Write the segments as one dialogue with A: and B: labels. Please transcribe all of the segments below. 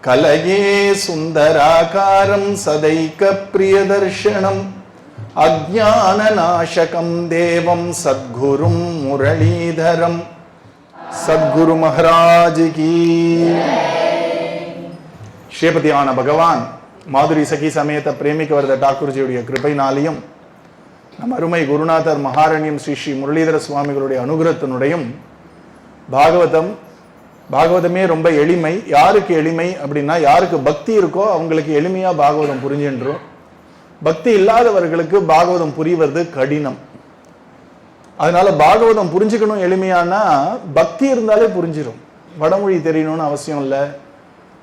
A: கலயே சுந்தராகாரம் சதைக பிரியதர்ஷனம் அஜ்ஞான நாசகம் தேவம் சத்குரும் முரளீதரம். சத்குரு மகாராஜ் கி. ஸ்ரீபதியான பகவான் மாதுரி சகி சமேத பிரேமிக்க வரத டாக்கூர்ஜியுடைய கிருபைனாலையும் நம் அருமை குருநாதர் மகாரண்யம் ஸ்ரீ ஸ்ரீ முரளிதர சுவாமிகளுடைய அனுகிரகத்தினுடையும் பாகவதமே ரொம்ப எளிமை. யாருக்கு எளிமை அப்படின்னா, யாருக்கு பக்தி இருக்கோ அவங்களுக்கு எளிமையா பாகவதம் புரிஞ்சின்றும். பக்தி இல்லாதவர்களுக்கு பாகவதம் புரிவது கடினம். அதனால பாகவதம் புரிஞ்சுக்கணும் எளிமையானா பக்தி இருந்தாலே புரிஞ்சிடும். வடமொழி தெரியணும்னு அவசியம் இல்லை,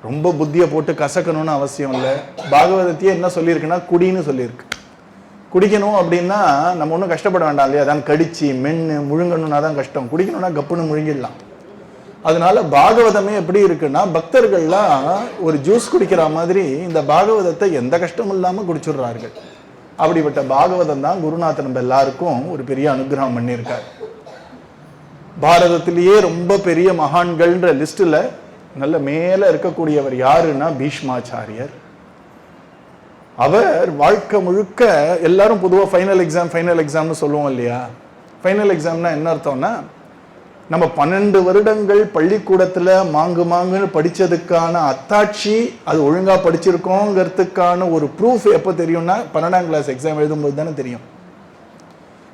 A: ரொம்ப புத்தியை போட்டு கசக்கணும்னு அவசியம் இல்லை. பாகவதத்தையே என்ன சொல்லியிருக்குன்னா குடின்னு சொல்லியிருக்கு. குடிக்கணும் அப்படின்னா நம்ம ஒன்றும் கஷ்டப்பட வேண்டாம் இல்லையா? அதான் கடிச்சு மென்று முழுங்கணும்னா தான் கஷ்டம். குடிக்கணும்னா கப்புன்னு முழுங்கிடலாம். அதனால பாகவதமே எப்படி இருக்குன்னா, பக்தர்கள்லாம் ஒரு ஜூஸ் குடிக்கிற மாதிரி இந்த பாகவதத்தை எந்த கஷ்டமும் இல்லாமல் குடிச்சுடுறார்கள். அப்படிப்பட்ட பாகவதம் தான் குருநாதர் நம்ம எல்லாருக்கும் ஒரு பெரிய அனுகிரகம் பண்ணியிருக்கார். பாரதத்திலேயே ரொம்ப பெரிய மகான்கள்ன்ற லிஸ்ட்ல நல்ல மேல இருக்கக்கூடியவர் யாருன்னா பீஷ்மாச்சாரியர். அவர் வாழ்க்கை முழுக்க எல்லாரும் பொதுவாக ஃபைனல் எக்ஸாம்னு சொல்லுவோம் இல்லையா? ஃபைனல் எக்ஸாம்னா என்ன அர்த்தம்னா, நம்ம 12 வருடங்கள் பள்ளிக்கூடத்துல மாங்குன்னு படிச்சதுக்கான அத்தாட்சி, அது ஒழுங்கா படிச்சிருக்கோங்கிறதுக்கான ஒரு ப்ரூஃப் எப்போ தெரியும்னா 12ஆம் கிளாஸ் எக்ஸாம் எழுதும்போது தானே தெரியும்.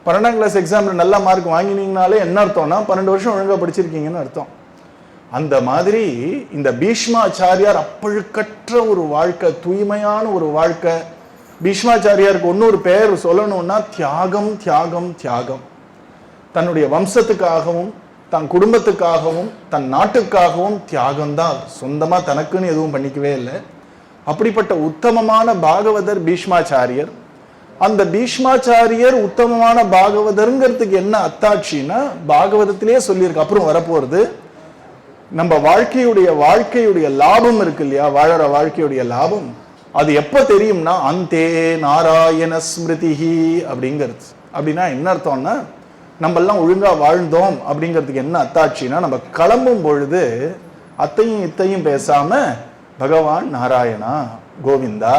A: 12ஆம் கிளாஸ் எக்ஸாம்ல நல்ல மார்க் வாங்கினீங்கனாலே என்ன அர்த்தம்னா 12 வருஷம் ஒழுங்கா படிச்சிருக்கீங்கன்னு அர்த்தம். அந்த மாதிரி இந்த பீஷ்மாச்சாரியார் அப்பழுக்கற்ற ஒரு வாழ்க்கை, தூய்மையான ஒரு வாழ்க்கை. பீஷ்மாச்சாரியாருக்கு இன்னொரு பெயர் சொல்லணும்னா தியாகம் தியாகம் தியாகம். தன்னுடைய வம்சத்துக்காகவும் தன் குடும்பத்துக்காகவும் தன் நாட்டுக்காகவும் தியாகம்தான். சொந்தமா தனக்குன்னு எதுவும் பண்ணிக்கவே இல்லை. அப்படிப்பட்ட உத்தமமான பாகவதர் பீஷ்மாச்சாரியர். அந்த பீஷ்மாச்சாரியர் உத்தமமான பாகவதர்ங்கிறதுக்கு என்ன அத்தாட்சின்னா பாகவதத்திலேயே சொல்லியிருக்கு. அப்புறம் வரப்போறது நம்ம வாழ்க்கையுடைய லாபம் இருக்கு இல்லையா? வாழற வாழ்க்கையுடைய லாபம் அது எப்ப தெரியும்னா அந்தே நாராயண ஸ்மிருதிஹி அப்படிங்கிறது. அப்படின்னா என்ன அர்த்தம்னா, நம்ம எல்லாம் ஒழுங்கா வாழ்ந்தோம் அப்படிங்கிறதுக்கு என்ன அத்தாட்சினா, நம்ம கிளம்பும் பொழுது அத்தையும் இத்தையும் பேசாம பகவான் நாராயணா கோவிந்தா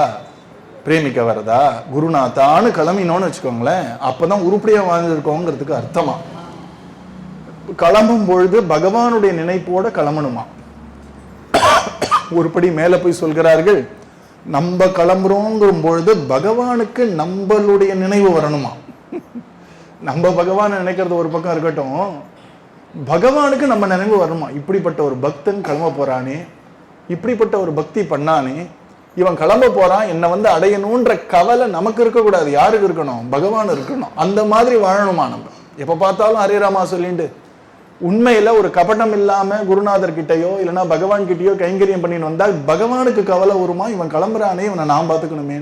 A: பிரேமிக்க வரதா குருநாதான்னு கிளம்பினோன்னு வச்சுக்கோங்களேன். அப்பதான் உருப்படியா வாழ்ந்துருக்கோங்கிறதுக்கு அர்த்தமா. கிளம்பும் பொழுது பகவானுடைய நினைப்போட கிளம்பணுமா. ஒருபடி மேல போய் சொல்கிறார்கள், நம்ம கிளம்புறோங்கிற பொழுது பகவானுக்கு நம்மளுடைய நினைவு வரணுமா. நம்ம பகவானை நினைக்கிறது ஒரு பக்கம் இருக்கட்டும், பகவானுக்கு நம்ம நினைவு வரணுமா. இப்படிப்பட்ட ஒரு பக்தன் கிளம்ப போறானே, இப்படிப்பட்ட ஒரு பக்தி பண்ணானே, இவன் கிளம்ப போறான், என்னை அடையணும்ன்ற கவலை நமக்கு இருக்கக்கூடாது. யாருக்கு இருக்கணும்? பகவான் இருக்கணும். அந்த மாதிரி வாழணுமா. நம்ம எப்ப பார்த்தாலும் ஹரே ராமா சொல்லிட்டு உண்மையில ஒரு கபடம் இல்லாம குருநாதர் கிட்டையோ இல்லைன்னா பகவான் கிட்டையோ கைங்கரியம் பண்ணிட்டு வந்தா பகவானுக்கு கவலை வருமா? இவன் கிளம்புறானே, இவனை நாம் பார்த்துக்கணுமே.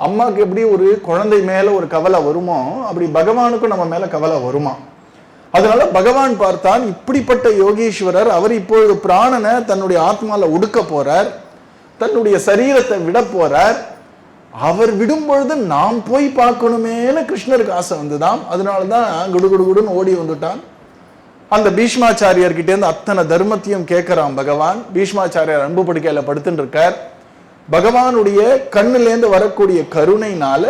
A: அம்மாவுக்கு எப்படி ஒரு குழந்தை மேல ஒரு கவலை வருமோ, அப்படி பகவானுக்கும் நம்ம மேல கவலை வருமா. அதனால பகவான் பார்த்தான், இப்படிப்பட்ட யோகீஸ்வரர் அவர் இப்பொழுது பிராணனை தன்னுடைய ஆத்மால ஒடுக்க போறார், தன்னுடைய சரீரத்தை விட போறார். அவர் விடும் பொழுது நாம் போய் பார்க்கணுமேனு கிருஷ்ணருக்கு ஆசை வந்துதான். அதனாலதான் குடுகுடுன்னு ஓடி வந்துட்டான். அந்த பீஷ்மாச்சாரியர்கிட்ட இருந்து அத்தனை தர்மத்தையும் கேட்கிறான் பகவான். பீஷ்மாச்சாரியார் அன்பு படுக்கையில படுத்துட்டு இருக்கார். பகவானுடைய கண்ணிலேருந்து வரக்கூடிய கருணைனால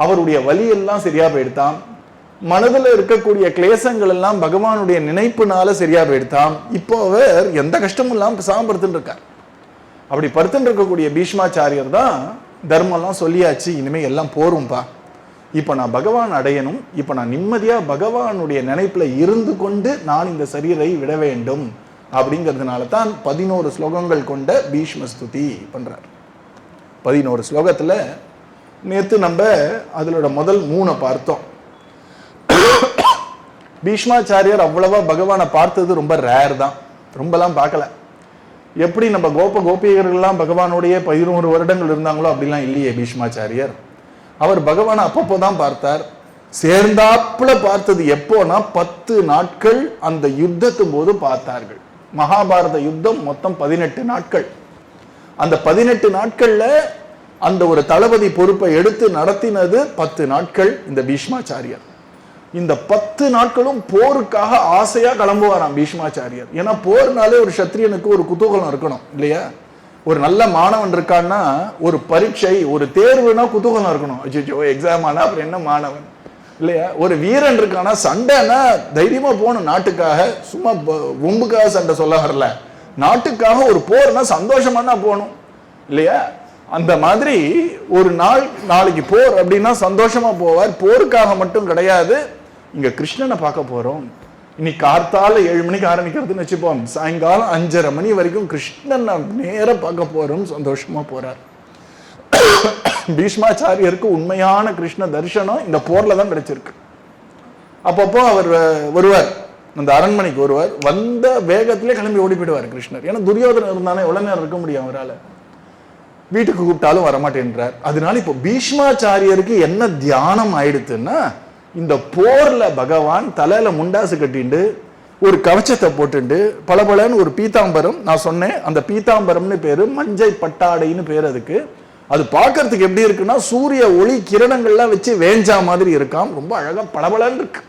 A: அவருடைய வலி எல்லாம் சரியா போயிடுதான். மனதில் இருக்கக்கூடிய கிளேசங்கள் எல்லாம் பகவானுடைய நினைப்புனால சரியா போயிடுதான். இப்போ அவர் எந்த கஷ்டமும் இல்லாம பேசாம படுத்துட்டு இருக்கார். அப்படி படுத்துட்டு இருக்கக்கூடிய பீஷ்மாச்சாரியர் தான் தர்மம்லாம் சொல்லியாச்சு, இனிமே எல்லாம் போரும்பா, இப்ப நான் பகவான் அடையணும், இப்ப நான் நிம்மதியா பகவானுடைய நினைப்புல இருந்து கொண்டு நான் இந்த சரீரை விட வேண்டும் அப்படிங்கிறதுனால தான் 11 ஸ்லோகங்கள் கொண்ட பீஷ்ம ஸ்துதி பண்றார். 11 ஸ்லோகத்துல நேத்து நம்ம அதோட முதல் 3 பார்த்தோம். பீஷ்மாச்சாரியர் அவ்வளவா பகவானை பார்த்தது ரொம்ப ரேர் தான், ரொம்பலாம் பார்க்கல. எப்படி நம்ம கோபிகர்கள்லாம் பகவானுடைய 11 வருடங்கள் இருந்தாங்களோ அப்படிலாம் இல்லையே பீஷ்மாச்சாரியர். அவர் பகவானை அப்பப்போதான் பார்த்தார். சேர்ந்தாப்புல பார்த்தது எப்போனா 10 நாட்கள் அந்த யுத்தத்தின் போது பார்த்தார்கள். மகாபாரத யுத்தம் மொத்தம் 18 நாட்கள். அந்த 18 நாட்கள்ல அந்த ஒரு தளபதி பொறுப்பை எடுத்து நடத்தினது 10 நாட்கள் இந்த பீஷ்மாச்சாரியர். இந்த 10 நாட்களும் போருக்காக ஆசையா கிளம்புவாராம் பீஷ்மாச்சாரியர். ஏன்னா போர்னாலே ஒரு சத்திரியனுக்கு ஒரு குதூகலம் இருக்கணும் இல்லையா? ஒரு நல்ல மாணவன் இருக்கான்னா ஒரு பரீட்சை ஒரு தேர்வுனா குதூகலம் இருக்கணும். அச்சோ எக்ஸாம் ஆனா அப்புறம் என்ன மாணவன் இல்லையா? ஒரு வீரன் இருக்கானா சண்டைன்னா தைரியமா போகணும். நாட்டுக்காக, சும்மா ஒம்புக்காக சண்டை சொல்ல வரல, நாட்டுக்காக ஒரு போர்னா சந்தோஷமானா போகணும் இல்லையா? அந்த மாதிரி ஒரு நாளைக்கு போர் அப்படின்னா சந்தோஷமா போவார். போருக்காக மட்டும் கிடையாது. இங்க கிருஷ்ணனை பார்க்க போறோம். இன்னைக்கு கார்த்தால 7 மணிக்கு ஆரம்பிக்கிறதுன்னு வச்சுப்போம், சாயங்காலம் 5:30 மணி வரைக்கும் கிருஷ்ணன் நேர பார்க்க போறோம், சந்தோஷமா போறார். பீஷ்மாச்சாரியருக்கு உண்மையான கிருஷ்ண தரிசனம் இந்த போர்ல தான் கிடைச்சிருக்கு. அப்பப்போ அவர் வருவார், அந்த அரண்மனைக்கு வருவார். வந்த வேகத்திலே கிளம்பி ஓடி போயிடுவார் கிருஷ்ணர். ஏன்னா துரியோதனன் இருந்தானே எவ்வளவு நேரம் இருக்க முடியும் அவரால். வீட்டுக்கு கூப்பிட்டாலும் வரமாட்டேன்றார். அதனால இப்போ பீஷ்மாச்சாரியருக்கு என்ன தியானம் ஆயிடுத்துன்னா, இந்த போர்ல பகவான் தலையில முண்டாசு கட்டிண்டு ஒரு கவச்சத்தை போட்டுண்டு பளபளன்னு ஒரு பீதாம்பரம், நான் சொன்னேன் அந்த பீதாம்பரம்னு பேரு, மஞ்சை பட்டாடைன்னு பேர் அதுக்கு. அது பார்க்கறதுக்கு எப்படி இருக்குன்னா சூரிய ஒளி கிரணங்கள்லாம் வச்சு வேஞ்சா மாதிரி இருக்காம், ரொம்ப அழகா பளபளன்னு இருக்கு.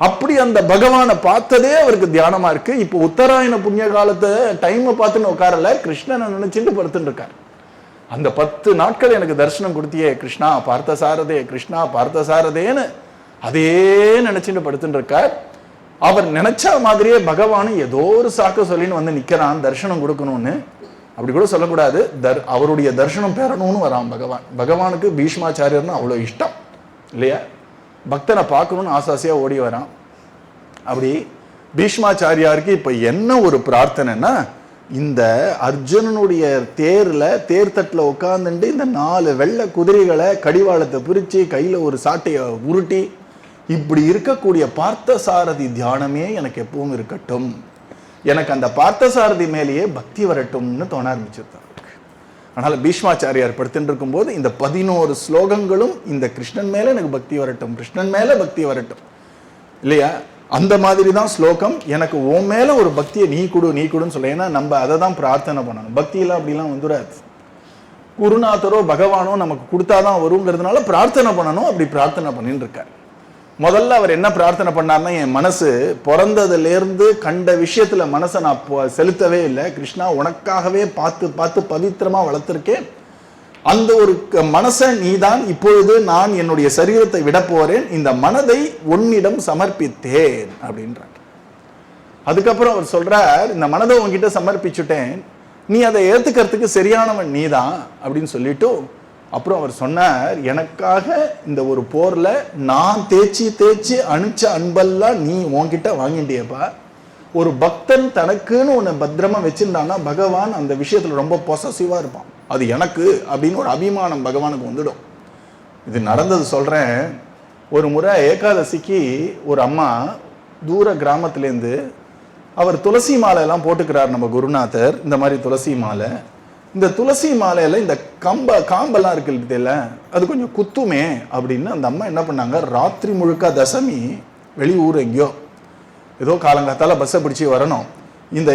A: அப்படி அந்த பகவானை பார்த்ததே அவருக்கு தியானமா இருக்கு. இப்போ உத்தராயண புண்ணிய காலத்தை டைமை பார்த்துன்னு உட்காரல, கிருஷ்ணனை நினைச்சுட்டு படுத்துட்டு இருக்காரு. அந்த 10 நாட்கள் எனக்கு தரிசனம் கொடுத்தியே கிருஷ்ணா பார்த்த சாரதே, கிருஷ்ணா பார்த்த சாரதேன்னு அதே நினைச்சுட்டு படுத்துட்டு இருக்கார். அவர் நினைச்ச மாதிரியே பகவானும் ஏதோ ஒரு சாக்கு சொல்லின்னு வந்து நிக்கிறான் தரிசனம் கொடுக்கணும்னு. அப்படி கூட சொல்லக்கூடாது, அவருடைய தரிசனம் பெறணும்னு வரான் பகவான். பகவானுக்கு பீஷ்மாச்சாரியர்னு அவ்வளோ இஷ்டம் இல்லையா? பக்தனை பார்க்கணும்னு ஆசாசியா ஓடி வரான். அப்படி பீஷ்மாச்சாரியாருக்கு இப்ப என்ன ஒரு பிரார்த்தனைன்னா, இந்த அர்ஜுனனுடைய தேர்தட்டுல உட்கார்ந்துட்டு இந்த 4 வெள்ளை குதிரைகளை கடிவாளத்தை பிரிச்சு கையில ஒரு சாட்டையை உருட்டி இப்படி இருக்கக்கூடிய பார்த்தசாரதி தியானமே எனக்கு எப்பவும் இருக்கட்டும், எனக்கு அந்த பார்த்தசாரதி மேலேயே பக்தி வரட்டும்னு தோண ஆரம்பிச்சிருந்தார். அதனால பீஷ்மாச்சாரியார் படுத்துட்டு இருக்கும்போது இந்த 11 ஸ்லோகங்களும் இந்த கிருஷ்ணன் மேல எனக்கு பக்தி வரட்டும், கிருஷ்ணன் மேல பக்தி வரட்டும் இல்லையா? அந்த மாதிரி தான் ஸ்லோகம். எனக்கு உன் மேல ஒரு பக்தியை நீ கொடுன்னு சொல்ல. ஏன்னா நம்ம அதை தான் பிரார்த்தனை பண்ணணும். பக்தியெல்லாம் அப்படிலாம் வந்துடாது. குருநாதரோ பகவானோ நமக்கு கொடுத்தாதான் வருங்கிறதுனால பிரார்த்தனை பண்ணணும். அப்படி பிரார்த்தனை பண்ணிட்டு இருக்கார். முதல்ல அவர் என்ன பிரார்த்தனை பண்ணார்னா, என் மனசு பிறந்ததுலேருந்து கண்ட விஷயத்துல மனசை நான் செலுத்தவே இல்லை, கிருஷ்ணா உனக்காகவே பார்த்து பார்த்து பவித்திரமா வளர்த்திருக்கேன், அந்த ஒரு மனசை நீதான் இப்பொழுது நான் என்னுடைய சரீரத்தை விட போறேன், இந்த மனதை உன்னிடம் சமர்ப்பித்தேன் அப்படின்றார். அதுக்கப்புறம் அவர் சொல்றார், இந்த மனதை உன்கிட்ட சமர்ப்பிச்சுட்டேன், நீ அதை ஏத்துக்கிறதுக்கு சரியானவன் நீதான் அப்படின்னு சொல்லிட்டு அப்புறம் அவர் சொன்னார், எனக்காக இந்த ஒரு போர்ல நான் தேய்ச்சி அனுச்ச அன்பெல்லாம் நீ உன்கிட்ட வாங்கிட்டியப்பா. ஒரு பக்தன் தனக்குன்னு உன்னை பத்திரமா வச்சிருந்தான்னா பகவான் அந்த விஷயத்துல ரொம்ப பொசசிவா இருப்பான். அது எனக்கு அப்படின்னு ஒரு அபிமானம் பகவானுக்கு வந்துடும். இது நடந்தது சொல்றேன். ஒரு முறை ஏகாதசிக்கு ஒரு அம்மா தூர கிராமத்திலேருந்து அவர் துளசி மாலை எல்லாம் போட்டுக்கிறார் நம்ம குருநாதர். இந்த மாதிரி துளசி மாலை, இந்த துளசி மாலையில இந்த காம்பெல்லாம் இருக்கு இல்ல, அது கொஞ்சம் குத்துமே அப்படின்னு அந்த அம்மா என்ன பண்ணாங்க, ராத்திரி முழுக்க தசமி வெளியூர் எங்கேயோ ஏதோ காலங்காத்தால பஸ்ஸை பிடிச்சி வரணும், இந்த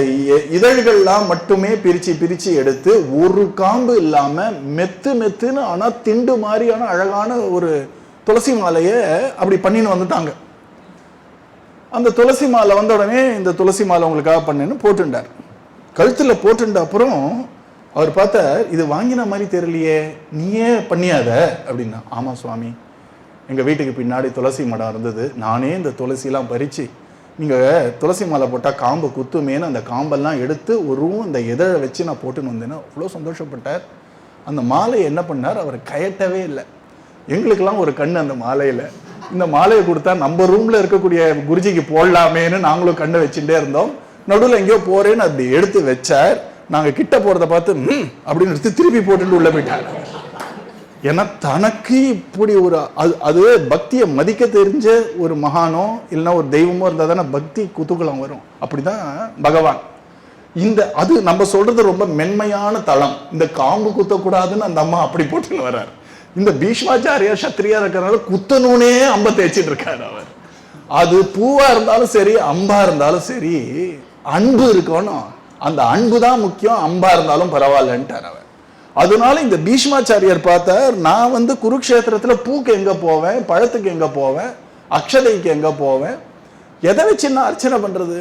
A: இதழ்கள்லாம் மட்டுமே பிரிச்சு எடுத்து ஒரு காம்பு இல்லாம மெத்துன்னு ஆனா திண்டு மாதிரியான அழகான ஒரு துளசி மாலையை அப்படி பண்ணின்னு வந்துட்டாங்க. அந்த துளசி மாலை வந்த உடனே இந்த துளசி மாலை உங்களுக்காக பண்ணேன்னு போட்டுண்டார். கழுத்துல போட்டுண்ட அப்புறம் அவர் பார்த்தார், இது வாங்கின மாதிரி தெரியலையே, நீயே பண்ணியாத அப்படின்னா. ஆமா சுவாமி, எங்க வீட்டுக்கு பின்னாடி துளசி மடம் இருந்தது, நானே இந்த துளசிலாம் பறிச்சு நீங்கள் துளசி மாலை போட்டால் காம்பு குத்துமேன்னு அந்த காம்பெல்லாம் எடுத்து ஒரு இந்த இதழை வச்சு நான் போட்டுன்னு வந்தேன்னா அவ்வளோ சந்தோஷப்பட்டார். அந்த மாலையை என்ன பண்ணார், அவர் கயட்டவே இல்லை. எங்களுக்கெல்லாம் ஒரு கண் அந்த மாலையில், இந்த மாலையை கொடுத்தா நம்ம ரூமில் இருக்கக்கூடிய குருஜிக்கு போடலாமேன்னு நாங்களும் கண்ணை வச்சுட்டே இருந்தோம். நடுவில் எங்கேயோ போகிறேன்னு அப்படி எடுத்து வச்சார். நாங்கள் கிட்ட போகிறத பார்த்து அப்படின்னு எடுத்து திருப்பி போட்டுட்டு உள்ளே போயிட்டார். ஏன்னா தனக்கு இப்படி ஒரு அது பக்தியை மதிக்க தெரிஞ்ச ஒரு மகானோ இல்லைன்னா ஒரு தெய்வமோ இருந்தால் தானே பக்தி குதூகலம் வரும். அப்படிதான் பகவான். அது நம்ம சொல்றது ரொம்ப மென்மையான தளம். இந்த காம்பு குத்தக்கூடாதுன்னு அந்த அம்மா அப்படி போட்டுன்னு வர்றார். இந்த பீஷ்மாச்சாரியார் சத்திரியா இருக்கிறனால குத்தனூனே அம்ப தேய்ச்சிட்டு இருக்காரு அவர். அது பூவா இருந்தாலும் சரி அம்பா இருந்தாலும் சரி அன்பு இருக்கணும். அந்த அன்பு தான் முக்கியம், அம்பா இருந்தாலும் பரவாயில்லன்ட்டார் அவர். அதனால இந்த பீஷ்மாச்சாரியார் பார்த்தார், நான் குருக்ஷேத்திரத்துல பூக்கு எங்க போவேன், பழத்துக்கு எங்க போவேன், அக்ஷதைக்கு எங்க போவேன், எதை வச்சு நான் அர்ச்சனை பண்றது?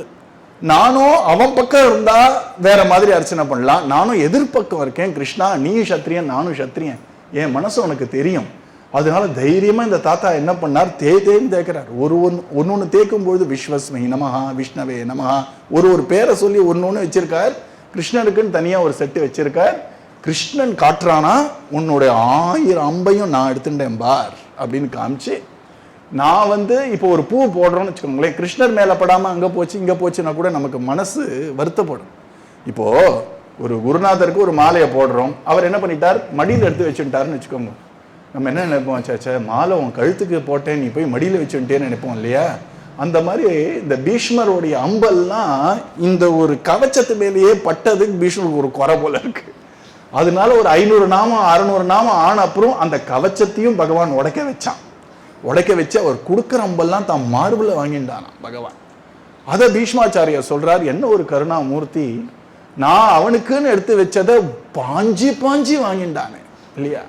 A: நானும் அவன் பக்கம் இருந்தா வேற மாதிரி அர்ச்சனை பண்ணலாம், நானும் எதிர்பக்கம் இருக்கேன் கிருஷ்ணா, நீ சத்திரியன் நானும் சத்திரியன், என் மனசு உனக்கு தெரியும். அதனால தைரியமா இந்த தாத்தா என்ன பண்ணார், தேன்னு தேக்கிறார். ஒன்னு தேக்கும் பொழுது விஸ்வஸ்மை நமஹா, விஷ்ணவே நமஹா, ஒரு பேரை சொல்லி ஒன்னு வச்சிருக்கார். கிருஷ்ணனுக்குன்னு தனியா ஒரு செட்டு வச்சிருக்கார். கிருஷ்ணன் காட்டுறானா, உன்னுடைய 1000 அம்பையும் நான் எடுத்துட்டேன் பார் அப்படின்னு காமிச்சு, நான் இப்போ ஒரு பூ போடுறோம்னு வச்சுக்கோங்களேன், கிருஷ்ணர் மேல படாம அங்க போச்சு இங்க போச்சுன்னா கூட நமக்கு மனசு வருத்தப்படும். இப்போ ஒரு குருநாதருக்கு ஒரு மாலையை போடுறோம், அவர் என்ன பண்ணிட்டார், மடியில் எடுத்து வச்சுட்டாருன்னு வச்சுக்கோங்க. நம்ம என்ன நினைப்போம், சாச்சா மாலை உன் கழுத்துக்கு போட்டேன் நீ போய் மடியில் வச்சுட்டேன்னு நினைப்போம் இல்லையா? அந்த மாதிரி இந்த பீஷ்மருடைய அம்பெல்லாம் இந்த ஒரு கவச்சத்து மேலேயே பட்டதுக்கு பீஷ்மருக்கு ஒரு குறை போல இருக்கு. அதனால ஒரு 500 நாமம் 600 நாமம் ஆன அப்புறம் அந்த கவச்சத்தையும் பகவான் உடைக்க வச்சு அவர் கொடுக்குற அம்பெல்லாம் தான் மார்பில் வாங்கிட்டானா பகவான். அதை பீஷ்மாச்சாரியா சொல்றார், என்ன ஒரு கருணாமூர்த்தி, நான் அவனுக்குன்னு எடுத்து வச்சதை பாஞ்சி வாங்கிட்டானே இல்லையா,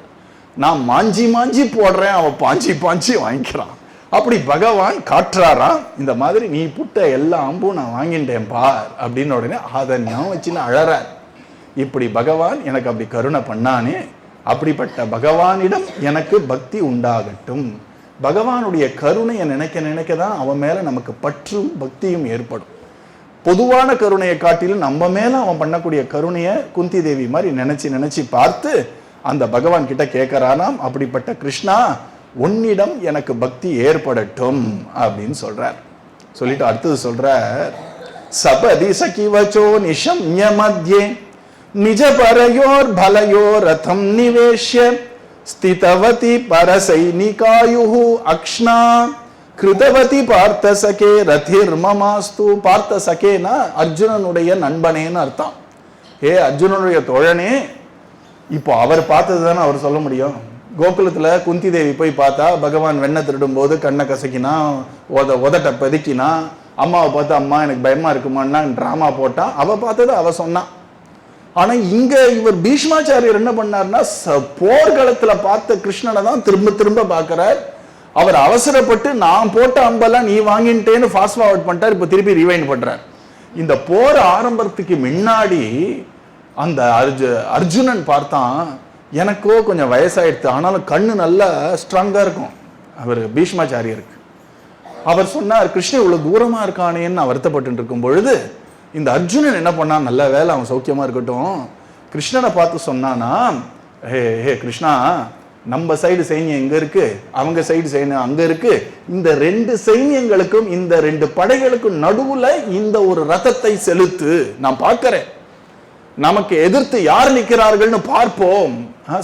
A: நான் மாஞ்சி போடுறேன், அவன் பாஞ்சி வாங்கிக்கிறான். அப்படி பகவான் காட்டுறாராம், இந்த மாதிரி நீ புட்ட எல்லா அம்பும் நான் வாங்கிட்டேன் பார் அப்படின்னு. உடனே அதை ஞாபகம் வச்சுன்னு அழறார். இப்படி பகவான் எனக்கு அப்படி கருணை பண்ணானே, அப்படிப்பட்ட பகவானிடம் எனக்கு பக்தி உண்டாகட்டும். பகவானுடைய கருணையை நினைக்க தான் அவன் மேல நமக்கு பற்றும் பக்தியும் ஏற்படும். பொதுவான கருணையை காட்டிலும் நம்ம மேல அவன் பண்ணக்கூடிய கருணையை குந்தி தேவி மாதிரி நினைச்சு பார்த்து அந்த பகவான் கிட்ட கேட்கறானாம், அப்படிப்பட்ட கிருஷ்ணா உன்னிடம் எனக்கு பக்தி ஏற்படட்டும் அப்படின்னு சொல்றார். சொல்லிட்டு அடுத்தது சொல்றார், சபதி சகிவச்சோ நிஷம்ய மத்யே நிஜ பரயோர் பலயோர் ரதம் நிவேஷ்ய ஸ்திதவதி பரசைனிகாயுஹு அக்ஷ்ணா கிருதவதி பார்த்த சகே ரதிர் மமாஸ்து. பார்த்த சகேனா அர்ஜுனனுடைய நண்பனேன்னு அர்த்தம். ஏ அர்ஜுனனுடைய தோழனே, இப்போ அவர் பார்த்தது தானே அவர் சொல்ல முடியும். கோகுலத்துல குந்தி தேவி போய் பார்த்தா பகவான் வெண்ணெய் திருடும் போது கண்ணை கசக்கினா, உதட்ட பதுக்கினா, அம்மாவை பார்த்து அம்மா எனக்கு பயமா இருக்குமான்னா டிராமா போட்டா, அவ பார்த்தது அவ சொன்னான். ஆனா இங்க இவர் பீஷ்மாச்சாரியர் என்ன பண்ணார்னா, போர்க்களத்துல பார்த்த கிருஷ்ணனை தான் திரும்ப பார்க்கிறார். அவர் அவசரப்பட்டு நான் போட்ட அம்பெல்லாம் நீ வாங்கிட்டேன்னு ஃபாஸ்ட் ஃபார்வர்ட் பண்ணிட்டார். இப்ப திருப்பி ரிவைண்ட் பண்றார். இந்த போர் ஆரம்பத்துக்கு முன்னாடி அந்த அர்ஜுனன் பார்த்தான், எனக்கோ கொஞ்சம் வயசாயிடுத்து, ஆனாலும் கண்ணு நல்லா ஸ்ட்ராங்கா இருக்கும் அவர் பீஷ்மாச்சாரியருக்கு. அவர் சொன்னார், கிருஷ்ணன் இவ்வளவு தூரமா இருக்கானேன்னு வருத்தப்பட்டு இருக்கும் பொழுது இந்த அர்ஜுனன் என்ன பண்ணான், நல்ல வேலை அவன் சௌக்கியமா இருக்கட்டும், கிருஷ்ணனை பார்த்து சொன்னானா, ஹே கிருஷ்ணா, நம்ம சைடு சைன்யம் எங்க இருக்கு, அவங்க சைடு சைன்யம் அங்க இருக்கு, இந்த 2 சைன்யங்களுக்கும் இந்த 2 படைகளுக்கும் நடுவுல இந்த ஒரு ரதத்தை செலுத்து, நான் பார்க்கிறேன், நமக்கு எதிர்த்து யார் நிற்கிறார்கள்னு பார்ப்போம்,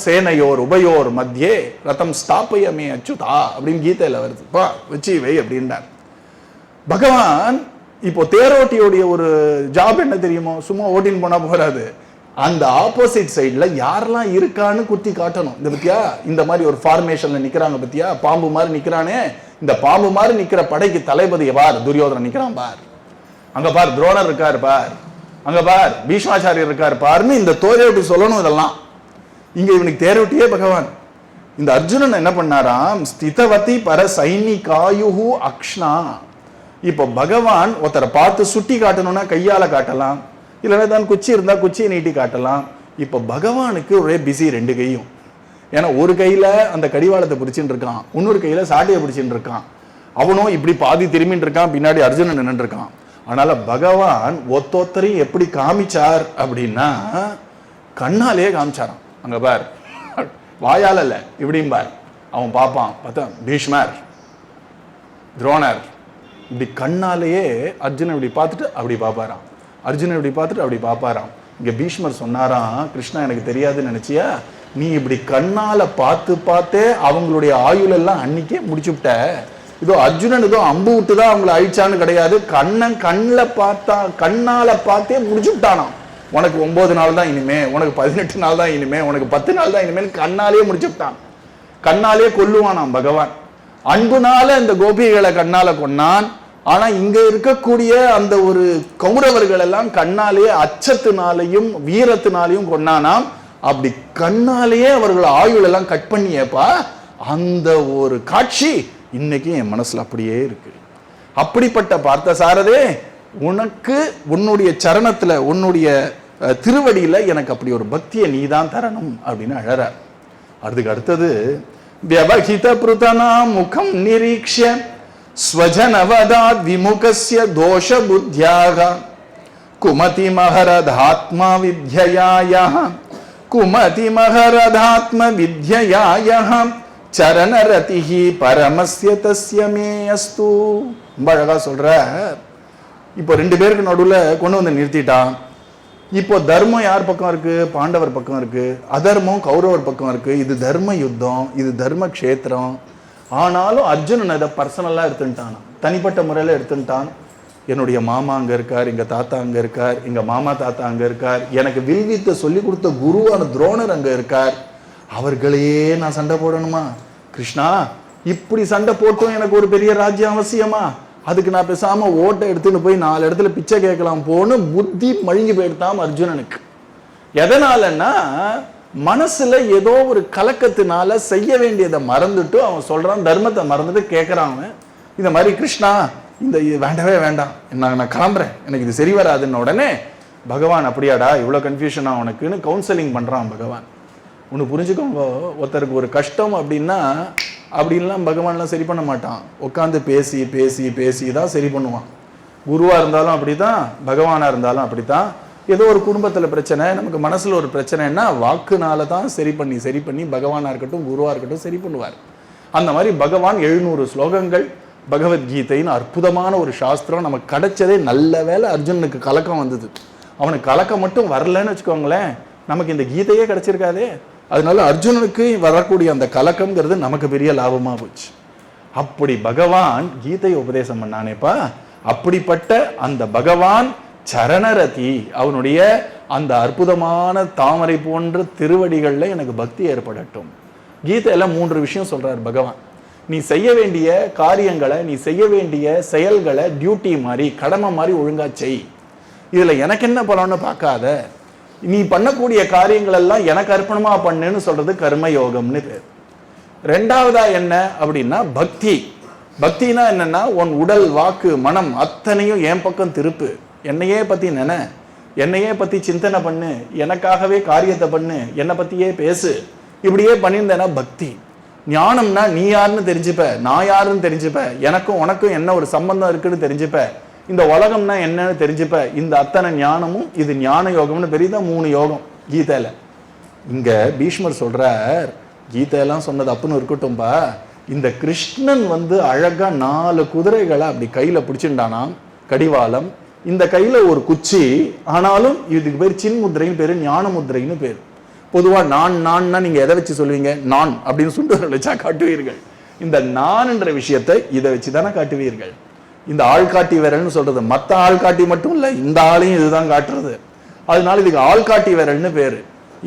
A: சேனையோர் உபயோர் மத்தியே ரதம் ஸ்தாபயமே அச்சுதா அப்படின்னு கீதையில வருது, வச்சு வை அப்படின்றார் பகவான். இப்போ தேரோட்டியோடைய ஒரு ஜாப் என்ன தெரியுமோ, சும்மா ஓட்டின்னு போனா போறாது, அந்த ஆப்போசிட் சைட்ல யாரெல்லாம் இருக்கான்னு குத்தி காட்டணும். இந்த பத்தியா இந்த மாதிரி ஒரு ஃபார்மேஷன்ல நிக்கிறாங்க பத்தியா, பாம்பு மாதிரி நிக்கிறானே, இந்த பாம்பு மாதிரி நிக்கிற படைக்கு தளபதியை பார், துரியோதனன் நிக்கிறான் பார், அங்க பார் துரோணர் இருக்காரு பார், அங்க பார் பீஷ்மாச்சாரியர் இருக்காரு பாருன்னு இந்த தேரோட்டி சொல்லணும். இதெல்லாம் இங்க இவனுக்கு தேரோட்டியே பகவான். இந்த அர்ஜுனன் என்ன பண்ணாராம், ஸ்திதவதி பர சைனிகாயுஹு அக்ஷ்ணா. இப்போ பகவான் ஒருத்தரை பார்த்து சுட்டி காட்டணும்னா கையால காட்டலாம், இல்லைன்னா தான் குச்சி இருந்தா குச்சியை நீட்டி காட்டலாம். இப்போ பகவானுக்கு ஒரே பிஸி 2 கையும். ஏன்னா ஒரு கையில அந்த கடிவாளத்தை பிடிச்சின்னு இருக்கான், இன்னொரு கையில சாட்டியை பிடிச்சின்னு இருக்கான், அவனும் இப்படி பாதி திரும்பின்னு இருக்கான், பின்னாடி அர்ஜுனன் நின்று இருக்கான். அதனால பகவான் ஒத்தொத்தரையும் எப்படி காமிச்சார் அப்படின்னா, கண்ணாலேயே காமிச்சாராம். அங்க பார், வாயால இல்ல, இப்படியும் பார். அவன் பார்ப்பான், பார்த்தா பீஷ்மர் துரோணர், இப்படி கண்ணாலேயே அர்ஜுனன் இப்படி பார்த்துட்டு அப்படி பார்ப்பாராம், அர்ஜுனன் இப்படி பார்த்துட்டு அப்படி பார்ப்பாராம். இங்க பீஷ்மர் சொன்னாராம், கிருஷ்ணா எனக்கு தெரியாதுன்னு நினைச்சியா, நீ இப்படி கண்ணால பார்த்தே அவங்களுடைய ஆயுள் எல்லாம் அன்னைக்கே முடிச்சு விட்ட. இதோ அர்ஜுனன் ஏதோ அம்பு விட்டுதான் அவங்களை அழிச்சான்னு கிடையாது, கண்ணால பார்த்தே முடிச்சு விட்டானாம். உனக்கு 9 நாள் தான் இனிமே, உனக்கு 18 நாள் தான் இனிமே, உனக்கு 10 நாள் தான் இனிமேல் கண்ணாலேயே முடிச்சு விட்டான். கண்ணாலேயே கொல்லுவானாம் பகவான். அன்புனால இந்த கோபிகளை கண்ணால கொன்னான். ஆனா இங்க இருக்கக்கூடிய அந்த ஒரு கௌரவர்கள் எல்லாம் கண்ணாலேயே அச்சத்தினாலையும் வீரத்தினாலையும் கொன்னானாம். அப்படி கண்ணாலேயே அவர்கள் ஆயுள் எல்லாம் கட் பண்ணியப்பா, அந்த ஒரு காட்சி இன்னைக்கு என் மனசுல அப்படியே இருக்கு. அப்படிப்பட்ட பார்த்த சாரதே, உனக்கு உன்னுடைய சரணத்துல உன்னுடைய திருவடியில எனக்கு அப்படி ஒரு பக்தியை நீ தான் தரணும் அப்படின்னு அழறார். அதுக்கு அடுத்தது வியவஹித ப்ருதனா முகம் நிரீக்ஷ்ய ஸ்வஜனவதாத் விமுகஸ்ய தோஷ புத்யாக குமதி மஹரதாத்மா வித்யயாயஹ குமதி மஹரதாத்ம வித்யயாயஹ சரணரதிஹி பரமஸ்ய தஸ்ய மே அஸ்து. ரொம்ப அழகா சொல்ற. இப்போ 2 பேருக்கு நடுவில் கொண்டு வந்து நிறுத்திட்டான். இப்போ தர்மம் யார் பக்கம் இருக்கு? பாண்டவர் பக்கம் இருக்கு. அதர்மம் கௌரவர் பக்கம் இருக்கு. இது தர்ம யுத்தம், இது தர்ம க்ஷேத்திரம். ஆனாலும் அர்ஜுனன் அதை பர்சனலா எடுத்துட்டான், தனிப்பட்ட முறையில் எடுத்துட்டான். என்னுடைய மாமா அங்க இருக்கார், எங்க தாத்தா அங்க இருக்கார், எங்க மாமா தாத்தா அங்க இருக்கார், எனக்கு வில்வித்தை சொல்லி கொடுத்த குருவான துரோணர் அங்க இருக்கார், அவர்களையே நான் சண்டை போடணுமா? கிருஷ்ணா, இப்படி சண்டை போட்டும் எனக்கு ஒரு பெரிய ராஜ்யம் அவசியமா? அதுக்கு நான் பேசாம ஓட்டை எடுத்துன்னு போய் 4 இடத்துல பிச்சை கேட்கலாம் போன்னு புத்தி மழுங்கி போயிட்டான் அர்ஜுனனுக்கு. எதனாலன்னா மனசுல ஏதோ ஒரு கலக்கத்தினால செய்ய வேண்டியதை மறந்துட்டு அவன் சொல்றான், தர்மத்தை மறந்துட்டு கேட்கறான். இந்த மாதிரி கிருஷ்ணா இந்த இது வேண்டவே வேண்டாம், நான் கிளம்புறேன், எனக்கு இது சரி வராதுன்னு உடனே பகவான் அப்படியாடா இவ்வளோ கன்ஃபியூஷனா உனக்குன்னு கவுன்சிலிங் பண்றான் பகவான். ஒன்று புரிஞ்சுக்கோங்க, ஒருத்தருக்கு ஒரு கஷ்டம் அப்படின்னா அப்படின்லாம் பகவான்லாம் சரி பண்ண மாட்டான். உட்காந்து பேசி பேசி பேசி தான் சரி பண்ணுவான். குருவாக இருந்தாலும் அப்படி தான், பகவானாக இருந்தாலும் அப்படி தான். ஏதோ ஒரு குடும்பத்தில் பிரச்சனை, நமக்கு மனசில் ஒரு பிரச்சனைன்னா வாக்குனால தான் சரி பண்ணி பகவானாக இருக்கட்டும் குருவாக இருக்கட்டும் சரி பண்ணுவார். அந்த மாதிரி பகவான் 700 ஸ்லோகங்கள் பகவத்கீதைன்னு அற்புதமான ஒரு சாஸ்திரம் நமக்கு கிடைச்சதே. நல்ல வேலை அர்ஜுனனுக்கு கலக்கம் வந்தது. அவனுக்கு கலக்கம் மட்டும் வரலன்னு வச்சுக்கோங்களேன், நமக்கு இந்த கீதையே கிடைச்சிருக்காதே. அதனால அர்ஜுனனுக்கு வரக்கூடிய அந்த கலக்கம்ங்கிறது நமக்கு பெரிய லாபமா போச்சு. அப்படி பகவான் கீதையை உபதேசம் பண்ணானேப்பா, அப்படிப்பட்ட அந்த பகவான் சரணரதி அவனுடைய அந்த அற்புதமான தாமரை போன்ற திருவடிகள்ல எனக்கு பக்தி ஏற்படட்டும். கீதையில 3 விஷயம் சொல்றார் பகவான். நீ செய்ய வேண்டிய காரியங்களை, நீ செய்ய வேண்டிய செயல்களை டியூட்டி மாதிரி, கடமை மாதிரி ஒழுங்கா செய். இதுல எனக்கு என்ன பலன்னு பார்க்காத, நீ பண்ணக்கூடிய காரியங்கள் எல்லாம் எனக்கு அர்ப்பணமா பண்ணுன்னு சொல்றது கர்மயோகம்னு பேர். 2வதா என்ன அப்படின்னா பக்தி. பக்தினா என்னன்னா உன் உடல் வாக்கு மனம் அத்தனையும் என் பக்கம் திருப்பு, என்னையே பத்தி நினை, என்னையே பத்தி சிந்தனை பண்ணு, எனக்காகவே காரியத்தை பண்ணு, என்னை பத்தியே பேசு. இப்படியே பண்ணியிருந்தேன்னா பக்தி. ஞானம்னா நீ யாருன்னு தெரிஞ்சுப்ப, நான் யாருன்னு தெரிஞ்சுப்ப, எனக்கும் உனக்கும் என்ன ஒரு சம்பந்தம் இருக்குன்னு தெரிஞ்சுப்ப, இந்த உலகம்னா என்னன்னு தெரிஞ்சுப்ப. இந்த அத்தனை ஞானமும் இது ஞான யோகம்னு பெரியதா 3 யோகம் கீதையில. இங்க பீஷ்மர் சொல்றார், கீதையெல்லாம் சொன்னது அப்புன்னு இருக்கட்டும்பா, இந்த கிருஷ்ணன் அழகா 4 குதிரைகளை அப்படி கையில பிடிச்சுட்டானாம், கடிவாளம், இந்த கையில ஒரு குச்சி. ஆனாலும் இதுக்கு பேர் சின் முத்திரைன்னு பேரு, ஞான முத்திரைன்னு பேரு. பொதுவா நான் நீங்க எதை வச்சு சொல்லுவீங்க? நான் அப்படின்னு சுண்டு வச்சா காட்டுவீர்கள். இந்த நான் என்ற விஷயத்தை இதை வச்சுதானே காட்டுவீர்கள். இந்த ஆள்காட்டி விரல்னு சொல்றது மற்ற ஆள்காட்டி மட்டும் இல்ல, இந்த ஆளையும் இதுதான் காட்டுறது. அதனால இதுக்கு ஆள்காட்டி விரல்னு பேரு.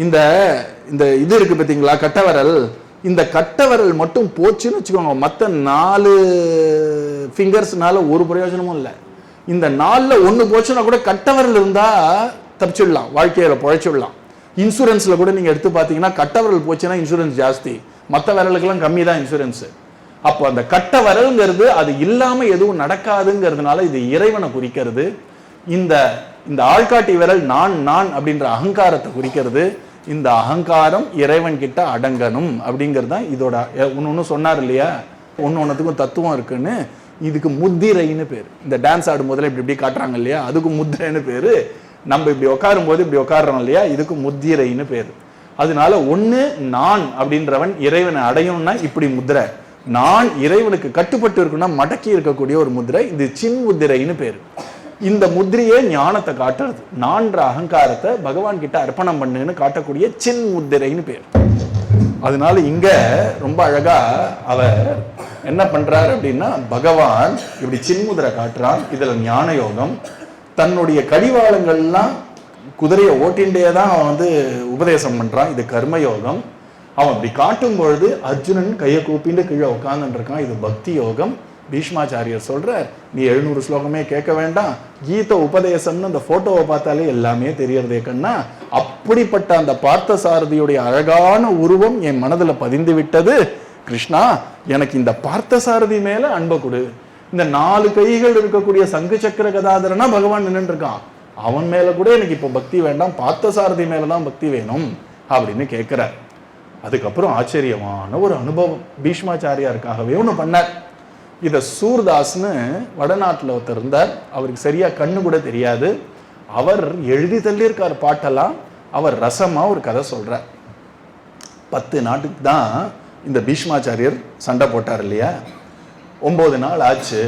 A: இந்த இந்த இது இருக்கு பார்த்தீங்களா, கட்டவரல், இந்த கட்டவரல் மட்டும் போச்சுன்னு வச்சுக்கோங்க, மற்ற 4 ஃபிங்கர்ஸ்னால ஒரு பிரயோஜனமும் இல்லை. இந்த 4ல் 1 போச்சுன்னா கூட கட்டவரல் இருந்தா தப்பிச்சிடலாம், வாழ்க்கையில பொழைச்சிடலாம். இன்சூரன்ஸ்ல கூட நீங்க எடுத்து பார்த்தீங்கன்னா கட்டவரல் போச்சுன்னா இன்சூரன்ஸ் ஜாஸ்தி, மற்ற விரலுக்கெல்லாம் கம்மி தான் இன்சூரன்ஸ். அப்போ அந்த கட்ட வரல்ங்கிறது அது இல்லாம எதுவும் நடக்காதுங்கிறதுனால இது இறைவனை குறிக்கிறது. இந்த இந்த ஆள்காட்டி விரல் நான் அப்படின்ற அகங்காரத்தை குறிக்கிறது. இந்த அகங்காரம் இறைவன் கிட்ட அடங்கணும் அப்படிங்கிறது தான் இதோட. ஒன்று சொன்னார் இல்லையா, ஒன்றுத்துக்கும் தத்துவம் இருக்குன்னு. இதுக்கு முத்திரைன்னு பேர். இந்த டான்ஸ் ஆடும் போதுல இப்படி காட்டுறாங்க இல்லையா, அதுக்கு முத்திரைன்னு பேரு. நம்ம இப்படி உட்காரும் போது இப்படி உட்காடுறோம் இல்லையா, இதுக்கு முத்திரைன்னு பேரு. அதனால ஒண்ணு நான் அப்படின்றவன் இறைவனை அடையணும்னா இப்படி முத்திரை, நான் இறைவனுக்கு கட்டுப்பட்டு இருக்குன்னா மடக்கி இருக்கக்கூடிய ஒரு முத்திரை, இது சின் முத்திரைன்னு பேரு. இந்த முத்திரையே ஞானத்தை காட்டுறது. நான்ற அகங்காரத்தை பகவான் கிட்ட அர்ப்பணம் பண்ணுன்னு காட்டக்கூடிய சின் முத்திரைன்னு பேர். அதனால இங்க ரொம்ப அழகா அவர் என்ன பண்றாரு அப்படின்னா, பகவான் இப்படி சின்முதிரை காட்டுறான். இதுல ஞான யோகம். தன்னுடைய கடிவாளங்கள்லாம் குதிரையை ஓட்டின்டே தான் அவன் உபதேசம் பண்றான். இது கர்மயோகம். அவன் அப்படி காட்டும் பொழுது அர்ஜுனன் கையை கூப்பிட்டு கீழே உட்கார்ந்துட்டு இருக்கான். இது பக்தி யோகம். பீஷ்மாச்சாரியர் சொல்றார், நீ 700 ஸ்லோகமே கேட்க வேண்டாம், கீத உபதேசம்னு அந்த போட்டோவை பார்த்தாலே எல்லாமே தெரியறதே கண்ணா. அப்படிப்பட்ட அந்த பார்த்த சாரதியுடைய அழகான உருவம் என் மனதில் பதிந்து விட்டது. கிருஷ்ணா, எனக்கு இந்த பார்த்த சாரதி மேல அன்பை கொடு, இந்த 4 கைகள் இருக்கக்கூடிய சங்கு சக்கர கதாதரனா பகவான் நின்று இருக்கான். அவன் மேல கூட எனக்கு இப்போ பக்தி வேண்டாம், பார்த்தசாரதி மேலதான் பக்தி வேணும் அப்படின்னு கேட்கிறார். அதுக்கப்புறம் ஆச்சரியமான ஒரு அனுபவம் பீஷ்மாச்சாரியாருக்காகவே ஒன்று பண்ணார். இதை சூர்தாஸ்னு வடநாட்டில் ஒருத்தர் இருந்தார். அவருக்கு சரியா கண்ணு கூட தெரியாது. அவர் எழுதி தள்ளியிருக்கார் பாட்டெல்லாம். அவர் ரசமா ஒரு கதை சொல்றார். 10 நாட்டுக்கு தான் இந்த பீஷ்மாச்சாரியர் சண்டை போட்டார் இல்லையா. 9 நாள் ஆச்சு.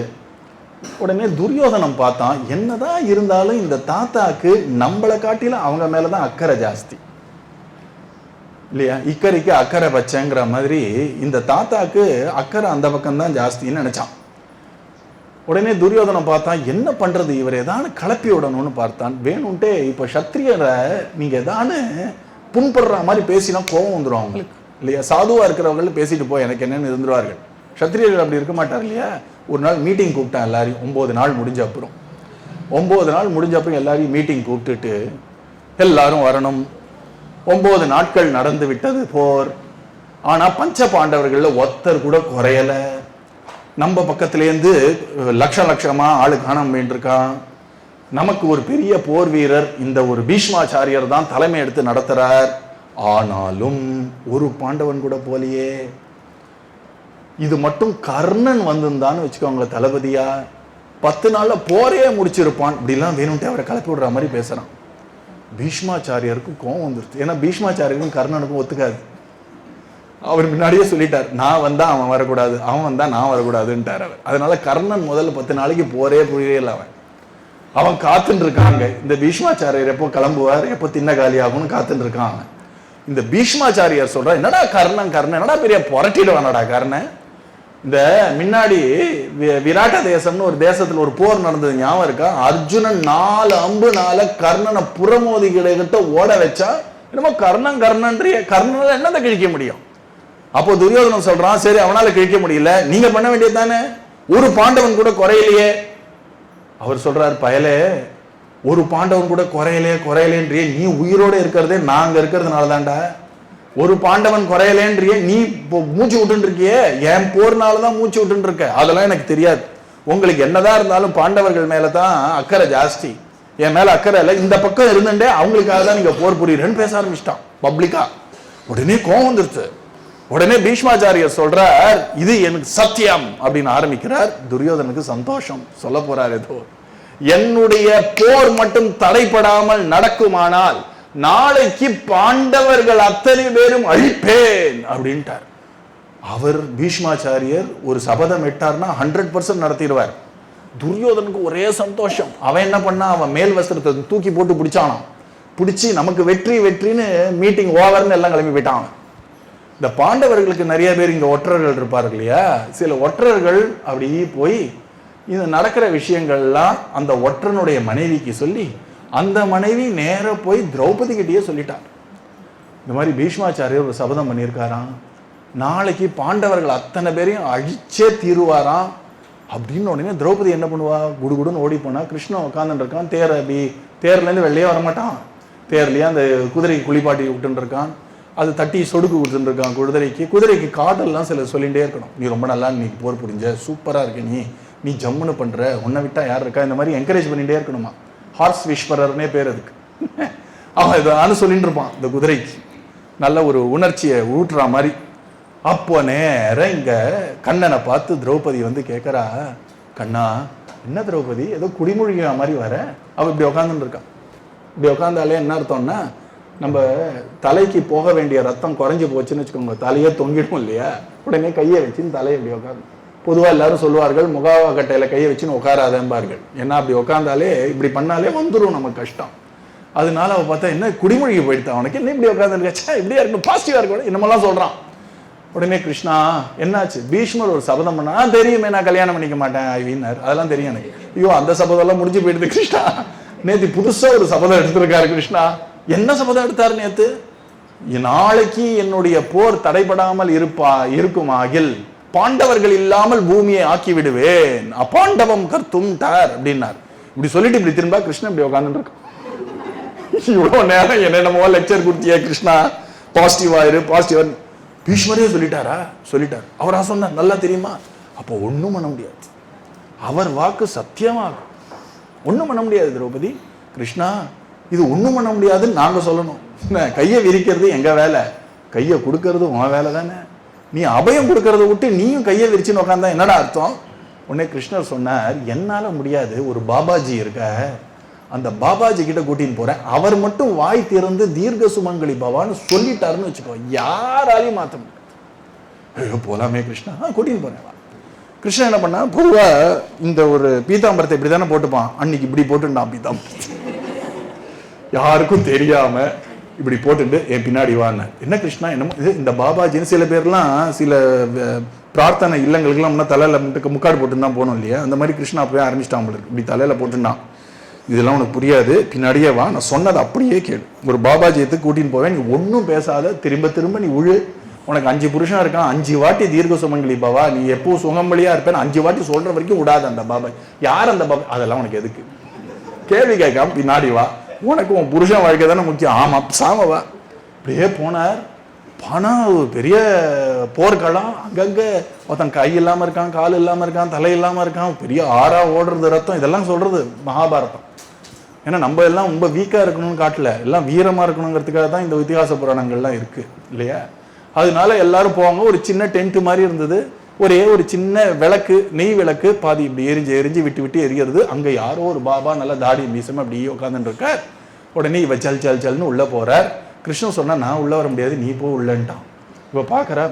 A: உடனே துரியோதனம் பார்த்தான், என்னதான் இருந்தாலும் இந்த தாத்தாக்கு நம்மளை காட்டிலும் அவங்க மேலதான் அக்கறை ஜாஸ்தி இல்லையா. இக்கரைக்கு அக்கறை பச்சைங்கிற மாதிரி இந்த தாத்தாக்கு அக்கறை அந்த பக்கம் தான் ஜாஸ்தின்னு நினைச்சான். உடனே துரியோதனம் பார்த்தான், என்ன பண்றது, இவர் ஏதானு கிளப்பி விடணும்னு பார்த்தான். வேணும்ட்டே இப்போ சத்திரியரை நீங்க ஏதானு புண்படுற மாதிரி பேசினா கோபம் வந்துடும் அவங்களுக்கு இல்லையா. சாதுவா இருக்கிறவங்க பேசிட்டு போய் எனக்கு என்னன்னு இருந்துருவார்கள். சத்திரியர்கள் அப்படி இருக்க மாட்டார் இல்லையா. ஒரு நாள் மீட்டிங் கூப்பிட்டான் எல்லாரையும். 9 நாள் முடிஞ்ச அப்புறம் 9 நாள் முடிஞ்ச அப்புறம் எல்லாரையும் மீட்டிங் கூப்பிட்டுட்டு எல்லாரும் வரணும். 9 நாட்கள் நடந்து விட்டது போர். ஆனா பஞ்ச பாண்டவர்கள்ல ஒருத்தர் கூட குறையல. நம்ம பக்கத்திலேருந்து லட்சமா ஆளு காணாம வேண்டியிருக்கான். நமக்கு ஒரு பெரிய போர் வீரர் இந்த ஒரு பீஷ்மாச்சாரியர் தான் தலைமை எடுத்து நடத்துறார். ஆனாலும் ஒரு பாண்டவன் கூட போலியே. இது மட்டும் கர்ணன் வந்திருந்தான்னு வச்சுக்கோங்க தளபதியா, 10 நாள்ல போரே முடிச்சிருப்பான். இப்படிலாம் வேணும்ட்டு அவரை கிளப்பி விடுற மாதிரி பேசுறான். பீஷ்மாச்சாரியருக்கும் கோவம் வந்துருச்சு. ஏன்னா பீஷ்மாச்சாரியருக்கும் கர்ணனுக்கும் ஒத்துக்காது. அவர் முன்னாடியே சொல்லிட்டார், நான் வந்தா அவன் வரக்கூடாது, அவன் வந்தா நான் வரக்கூடாதுன்ட்டார் அவர். அதனால கர்ணன் முதல்ல 10 நாளைக்கு போரே புரியல. அவன் காத்துட்டு இருக்காங்க, இந்த பீஷ்மாச்சாரியர் எப்போ கிளம்புவார், எப்போ தின்ன காலி ஆகும்னு காத்துட்டு இருக்கான். இந்த பீஷ்மாச்சாரியர் சொல்ற, என்னடா கர்ணன் என்னடா பெரிய புரட்டிடுவானடா கர்ணன். இந்த முன்னாடி விராட்ட தேசம்னு ஒரு தேசத்துல ஒரு போர் நடந்தது ஞாபகம் இருக்கா. அர்ஜுனன் 4 அம்புனால கர்ணனை புறமோதி கிட்ட ஓட வச்சா, என்னமோ கர்ணன்றிய கர்ணனால என்னதை கிழிக்க முடியும். அப்போ துரியோதனன் சொல்றான், சரி அவனால கிழிக்க முடியல, நீங்க பண்ண வேண்டியது தானே, ஒரு பாண்டவன் கூட குறையிலையே. அவர் சொல்றாரு, பயலே ஒரு பாண்டவன் கூட குறையலேன்றிய, நீ உயிரோட இருக்கிறதே நாங்க இருக்கிறதுனால தான்டா. ஒரு பாண்டவன் குறையலேன்றிய, நீ மூச்சு விட்டு இருக்கியே, என் போர்னாலதான் மூச்சு விட்டு இருக்க. அதெல்லாம் எனக்கு தெரியாது. உங்களுக்கு என்னதான் இருந்தாலும் பாண்டவர்கள் மேலதான் அக்கறை ஜாஸ்தி, என் மேல அக்கறை இல்லை. இந்த பக்கம் இருந்துட்டே அவங்களுக்காக தான் நீங்க போர் புரியுறேன்னு பேச ஆரம்பிச்சிட்டான் பப்ளிக்கா. உடனே கோவம் வந்துருச்சு. உடனே பீஷ்மாச்சாரியர் சொல்றார், இது எனக்கு சத்தியம் அப்படின்னு ஆரம்பிக்கிறார். துரியோதனுக்கு சந்தோஷம். சொல்ல போறார் ஏதோ, என்னுடைய போர் மட்டும் தடைப்படாமல் நடக்குமானால் நாளைக்கு பாண்டவர்கள் அத்தனை பேரும் அழிப்பேன் அப்படின்ட்டார். அவர் பீஷ்மாச்சாரியர் ஒரு சபதம் இட்டார்னா 100% நடத்திடுவார். துரியோதனுக்கு ஒரே சந்தோஷம். அவன் என்ன பண்ணா, அவன் மேல் வஸ்திரத்தை தூக்கி போட்டு பிடிச்சானான். பிடிச்சி நமக்கு வெற்றின்னு மீட்டிங் ஓவர்னு எல்லாம் கிளம்பி போயிட்டான். இந்த பாண்டவர்களுக்கு நிறைய பேர் இங்க ஒற்றர்கள் இருப்பார்கள் இல்லையா. சில ஒற்றர்கள் அப்படி போய் இது நடக்கிற விஷயங்கள்லாம் அந்த ஒற்றனுடைய மனைவிக்கு சொல்லி, அந்த மனைவி நேர போய் திரௌபதி கிட்டேயே சொல்லிட்டார், இந்த மாதிரி பீஷ்மாச்சாரியர் ஒரு சபதம் பண்ணியிருக்காராம், நாளைக்கு பாண்டவர்கள் அத்தனை பேரையும் அழிச்சே தீருவாராம் அப்படின்னு. உடனே திரௌபதி என்ன பண்ணுவா, குடுகுடுன்னு ஓடி போனா, கிருஷ்ணன் உட்காந்துட்டு இருக்கான். தேர்லேருந்து வெளியே வரமாட்டான். தேர்லயே அந்த குதிரைக்கு குளிப்பாட்டி விட்டுன்னு இருக்கான். அது தட்டி சொடுக்கு கொடுத்துட்டு இருக்கான் குதிரைக்கு காதல்லாம் சில சொல்லிகிட்டே இருக்கணும். நீ ரொம்ப நல்லா இன்னைக்கு போர் புரிஞ்ச, சூப்பரா இருக்க, நீ ஜம்முன்னு பண்ற, உன்னை விட்டா யார் இருக்கா, இந்த மாதிரி என்கரேஜ் பண்ணிட்டே இருக்கணுமா. ஹார்ஸ் விஸ்பரர்னே பேர் அதுக்கு. அவன் இதானு சொல்லிட்டு இருப்பான் இந்த குதிரைக்கு, நல்ல ஒரு உணர்ச்சியை ஊட்டுற மாதிரி. அப்போ நேரம் இங்க கண்ணனை பார்த்து திரௌபதி வந்து கேட்கறா, கண்ணா என்ன திரௌபதி ஏதோ குடிமொழிகிற மாதிரி வர. அவ இப்படி உட்காந்துட்டு இருக்கான். இப்படி உட்காந்தாலே என்ன அர்த்தம்னா, நம்ம தலைக்கு போக வேண்டிய ரத்தம் குறைஞ்சி போச்சுன்னு வச்சுக்கோங்க, தலையே தொங்கிடும் இல்லையா. உடனே கையை வச்சுன்னு தலையை இப்படி உட்காந்து, பொதுவாக எல்லாரும் சொல்லுவார்கள் முகாவா கட்டையில கையை வச்சுன்னு உட்காராதேம்பார்கள். ஏன்னா அப்படி உட்காந்தாலே இப்படி பண்ணாலே வந்துடும் நமக்கு கஷ்டம். அதனால அவ பார்த்தா, என்ன குடிமொழிக்கு போயிடுத்தான் அவனுக்கு, என்ன இப்படி உட்காந்துருக்கா, இப்படியா இருக்கணும், பாசிட்டிவா இருக்கணும், என்னமெல்லாம் சொல்றான். உடனே கிருஷ்ணா என்னாச்சு, பீஷ்மர் ஒரு சபதம் பண்ணா, தெரியுமே நான் கல்யாணம் பண்ணிக்க மாட்டேன் ஐவின்னார், அதெல்லாம் தெரியும் எனக்கு. ஐயோ அந்த சபதம் எல்லாம் முடிஞ்சு போயிடுது கிருஷ்ணா. நேத்து புதுசா ஒரு சபதம் எடுத்திருக்காரு கிருஷ்ணா. என்ன சபதம் எடுத்தாரு நேத்து, நாளைக்கு என்னுடைய போர் தடைபடாமல் இருக்குமாகில் பாண்டவர்கள் இல்லாமல் பூமியை ஆக்கி விடுவேன், அபாண்டவம் கர்த்தும்டார் அப்படின்னார். இப்படி சொல்லிட்டு இப்படி திரும்ப கிருஷ்ணன் இப்படி உட்கார்ந்துட்டு இருக்கான். இவ்வளவு நேரம் என்னென்னமோ லெக்சர் கொடுத்தியா கிருஷ்ணா, பாசிட்டிவா இரு பாசிட்டிவா. பீஷ்மரே சொல்லிட்டாரா, சொல்லிட்டார். அவரா சொன்னார், நல்லா தெரியுமா. அப்போ ஒண்ணும் பண்ண முடியாது. அவர் வாக்கு சத்தியமாகும். ஒண்ணும் பண்ண முடியாது திரௌபதி. கிருஷ்ணா இது ஒண்ணும் பண்ண முடியாதுன்னு நாங்க சொல்லணும். கையை விரிக்கிறது எங்க வேலை, கையை கொடுக்கறது உன் வேலை தானே. நீ அபயம் கொடுக்கறத விட்டு நீயும் கையை விரிச்சுன்னு உட்காந்தா என்னடா அர்த்தம்? உடனே கிருஷ்ணர் சொன்னார், என்னால முடியாது, ஒரு பாபாஜி இருக்க, அந்த பாபாஜி கிட்ட கூட்டின்னு போறேன், அவர் மட்டும் வாய் திறந்து தீர்க்க சுமங்கலி பவான்னு சொல்லிட்டாருன்னு வச்சுக்கோ, யாராலையும் மாற்ற முடியாது. ஐயோ போலாமே கிருஷ்ணா, கூட்டின்னு போறேன். கிருஷ்ணன் என்ன பண்ணா, பொதுவா இந்த ஒரு பீதாம்பரத்தை இப்படி தானே போட்டுப்பான், அன்னைக்கு இப்படி போட்டுட்டான் பீதாம்பரத்தை, யாருக்கும் தெரியாம இப்படி போட்டுட்டு என் பின்னாடி வான்னு. என்ன கிருஷ்ணா என்னமோ இது இந்த பாபாஜின்னு சில பேர்லாம் சில பிரார்த்தனை இல்லங்களுக்கெல்லாம் முன்னா தலையில முக்காடு போட்டுன்னு தான் போனோம் இல்லையா, அந்த மாதிரி கிருஷ்ணா அப்பவே ஆரம்பிச்சிட்டான் போல இருக்கு, இப்படி தலையில போட்டுட்டான். இதெல்லாம் உனக்கு புரியாது, பின்னாடியே வா, நான் சொன்னதை அப்படியே கேளு. ஒரு பாபாஜியத்தை கூட்டின்னு போவேன், நீ ஒன்றும் பேசாத, திரும்ப திரும்ப நீ உழு. உனக்கு 5 புருஷன் இருக்கான், 5 வாட்டி தீர்க்க சுமங்கலி பாபா, நீ எப்போ சுகம்பலியா இருப்பேன்னு 5 வாட்டி சொல்ற வரைக்கும் விடாது அந்த பாபா. யார் அந்த பாபா? அதெல்லாம் உனக்கு எதுக்கு, கேள்வி கேட்காம பின்னாடி வா, உனக்கு உன் புருஷன் வாழ்க்கை தானே முக்கியம். ஆமா சாமவா. அப்படியே போனார். பணம் பெரிய போர்க்களம், அங்கங்க ஒருத்தன் கை இல்லாம இருக்கான், கால் இல்லாம இருக்கான், தலை இல்லாம இருக்கான், பெரிய ஆறா ஓடுறது ரத்தம், இதெல்லாம் சொல்றது மகாபாரதம். ஏன்னா நம்ம எல்லாம் ரொம்ப வீக்கா இருக்கணும்னு காட்டல, எல்லாம் வீரமா இருக்கணுங்கிறதுக்காக தான் இந்த இதிகாச புராணங்கள்லாம் இருக்கு இல்லையா. அதனால எல்லாரும் போவாங்க. ஒரு சின்ன டென்ட் மாதிரி இருந்தது, ஒரே ஒரு சின்ன விளக்கு, நெய் விளக்கு, பாதி இப்படி எரிஞ்சு எரிஞ்சு விட்டு விட்டு எரிகிறது. அங்க யாரோ ஒரு பாபா நல்லா தாடி மீசமா அப்படியே உட்காந்துட்டு இருக்கார். உடனே இவ சல் சல் சல்னு உள்ள போறார். கிருஷ்ணன் சொன்னா, நான் உள்ள வர முடியாது, நீ போ உள்ளன்ட்டான். இவ பாக்குறா,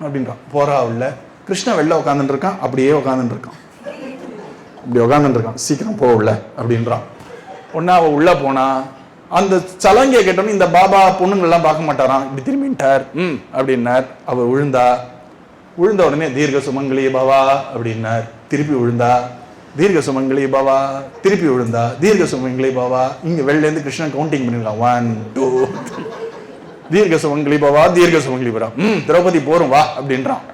A: அப்படின்றான், போறா உள்ள. கிருஷ்ணன் வெளில உட்காந்துட்டு இருக்கான், அப்படியே உட்காந்துட்டு இருக்கான், இப்படி உட்காந்துட்டு இருக்கான், சீக்கிரம் போ உள்ள அப்படின்றான். ஒன்னா அவ உள்ள போனா, அந்த சலங்கிய கேட்டோன்னு இந்த பாபா பொண்ணுங்கள்லாம் பார்க்க மாட்டாராம், இப்படி திரும்பிட்டார், அப்படின்னார். அவ விழுந்தா. விழுந்த உடனே தீர்க்க சுமங்கலி பாவா அப்படின்னார். திருப்பி விழுந்தா, தீர்க்க சுமங்கலி பாவா, திருப்பி விழுந்தா, தீர்க்க சுமங்கலி பாவா. இங்க வெளில இருந்து கிருஷ்ணன் கவுண்டிங் பண்ணிருக்கான், 1 2 தீர்க்க சுமங்கலி பாவா, தீர்க்க சுமங்கலி பாவா. திரௌபதி போறோம் வா அப்படின்றான்.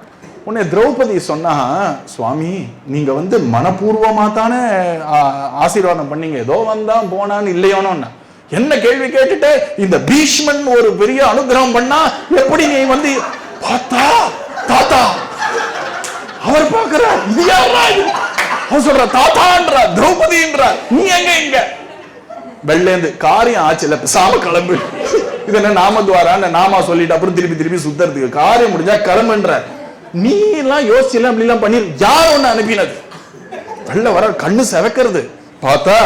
A: உடனே திரௌபதி சொன்னா, சுவாமி நீங்க மனப்பூர்வமா தானே ஆசீர்வாதம் பண்ணீங்க, ஏதோ வந்தான் போனான்னு இல்லையோனோ. என்ன கேள்வி கேட்டுட்டு இந்த பீஷ்மன் ஒரு பெரிய அனுகிரகம் பண்ணா எப்படி நீ பார்த்தா தாத்தா அவர் பாக்குற, இது யாரா இது? அவர் சொல்ற தாத்தான்ற திரௌபதின்ற, நீ எங்க இங்க வெள்ளேந்து காரியம் ஆச்சுல, சாம கிளம்பு. இது என்ன நாமத்வாரான்னு நாமா சொல்லிட்டு அப்புறம் திருப்பி திருப்பி சுத்தறதுக்கு, காரியம் முடிஞ்சா கிளம்புன்ற. நீ எல்லாம் யோசிச்சு அப்படி எல்லாம் பண்ணி யார் ஒண்ணு அனுப்பினது? வெள்ள வர கண்ணு செவக்கிறது. பார்த்தா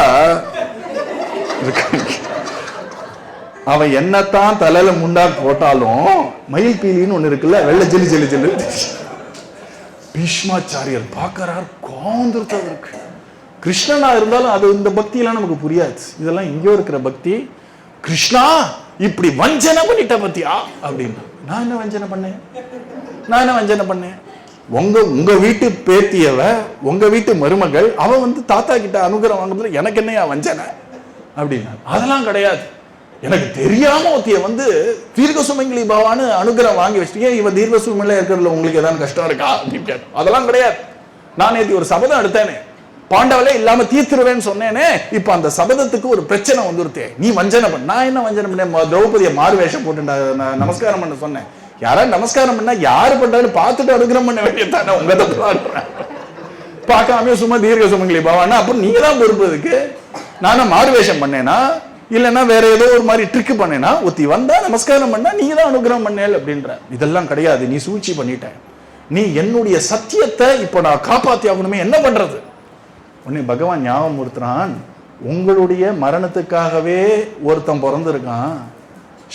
A: அவன் என்னத்தான் தலையில முண்டா போட்டாலும் மயில் பீலின்னு ஒண்ணு இருக்குல்ல, வெள்ள ஜெலி ஜெலி ஜெலி. பீஷ்மாச்சாரியர் பார்க்கிறார், கோந்திரத்தம் இருக்கு. கிருஷ்ணனா இருந்தாலும் அது இந்த பக்தி எல்லாம் நமக்கு புரியாது. இதெல்லாம் இங்கோ இருக்கிற பக்தி. கிருஷ்ணா இப்படி வஞ்சனை பண்ணிட்ட பத்தியா அப்படின்னு. நான் என்ன வஞ்சனை பண்ணேன்? நான் என்ன வஞ்சனை பண்ணேன்? உங்க வீட்டு பேத்தியவ, உங்க வீட்டு மருமகள், அவ தாத்தா கிட்ட அனுகிரகம் வாங்குறதுல எனக்கு என்னையா வஞ்சனை அப்படின்னா, அதெல்லாம் கிடையாது. எனக்கு தெரியாம ஒத்திய தீர்க்க சுமங்கலி பாவான்னு அனுகிரகம் வாங்கி வச்சிட்டீங்க, இவ தீர்க்க சுமங்கலியா இருக்கிறதுல உங்களுக்கு ஏதாவது கஷ்டம் இருக்கா அப்படின்னு கேட்டேன். அதெல்லாம் கிடையாது. நான் நேற்று ஒரு சபதம் எடுத்தேனே, பாண்டவலே இல்லாம தீர்த்துருவேன்னு சொன்னேனே, இப்ப அந்த சபதத்துக்கு ஒரு பிரச்சனை வந்துருத்தே. நீ வஞ்சனை பண்ண. நான் என்ன வஞ்சனை பண்ணேன்? திரௌபதியை மாறு வேஷம் போட்டு நமஸ்காரம் பண்ண சொன்னேன். யாராவது நமஸ்காரம் பண்ணா யாரு பண்றாரு பார்த்துட்டு அனுகிரகம் பண்ண வேண்டியதானே, உங்க தப்பு பார்க்காம சும்மா தீர்க்க சுமங்கலி பாவான்னா அப்புறம் நீங்க தான் பொறுப்பு. இதுக்கு நானும் மாறு வேஷம் பண்ணேனா இல்லைன்னா வேற ஏதோ ஒரு மாதிரி ட்ரிக் பண்ணேனா, ஒத்தி வந்தா நமஸ்காரம் பண்ணா நீங்க தான் அனுகிரகம் பண்ணேன் அப்படின்ற. இதெல்லாம் கிடையாது, நீ சூழ்ச்சி பண்ணிட்ட. நீ என்னுடைய சத்தியத்தை இப்ப நான் காப்பாத்தி ஆகணுமே, என்ன பண்றது? உடனே பகவான் ஞாபகம் கொடுத்துறான், உங்களுடைய மரணத்துக்காகவே ஒருத்தன் பிறந்திருக்கான்,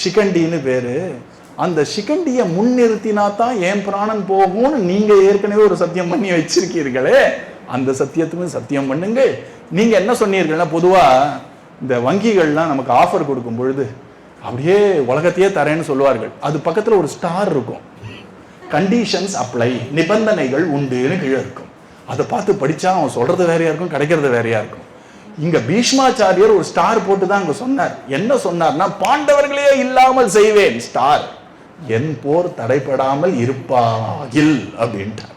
A: சிகண்டின்னு பேரு. அந்த சிகண்டியை முன்னிறுத்தினா தான் என் பிராணன் போகும்னு நீங்க ஏற்கனவே ஒரு சத்தியம் பண்ணி வச்சிருக்கீர்களே, அந்த சத்தியத்துக்கும் சத்தியம் பண்ணுங்க. நீங்க என்ன சொன்னீர்கள்னா, பொதுவா இந்த வங்கிகள்லாம் நமக்கு ஆஃபர் கொடுக்கும் பொழுது அப்படியே உலகத்தையே தரேன்னு சொல்லுவார்கள். அது பக்கத்துல ஒரு ஸ்டார் இருக்கும், கண்டிஷன்ஸ் அப்ளை, நிபந்தனைகள் உண்டுன்னு கீழே இருக்கும். அதை பார்த்து படிச்சா அவன் சொல்றது வேறையா இருக்கும், கிடைக்கிறது வேறையா இருக்கும். இங்க பீஷ்மாச்சாரியர் ஒரு ஸ்டார் போட்டு தான் அங்க சொன்னார். என்ன சொன்னார்னா, பாண்டவர்களே இல்லாமல் செய்வேன் ஸ்டார், என் போர் தடைப்படாமல் இருப்பாகில் அப்படின்ட்டார்.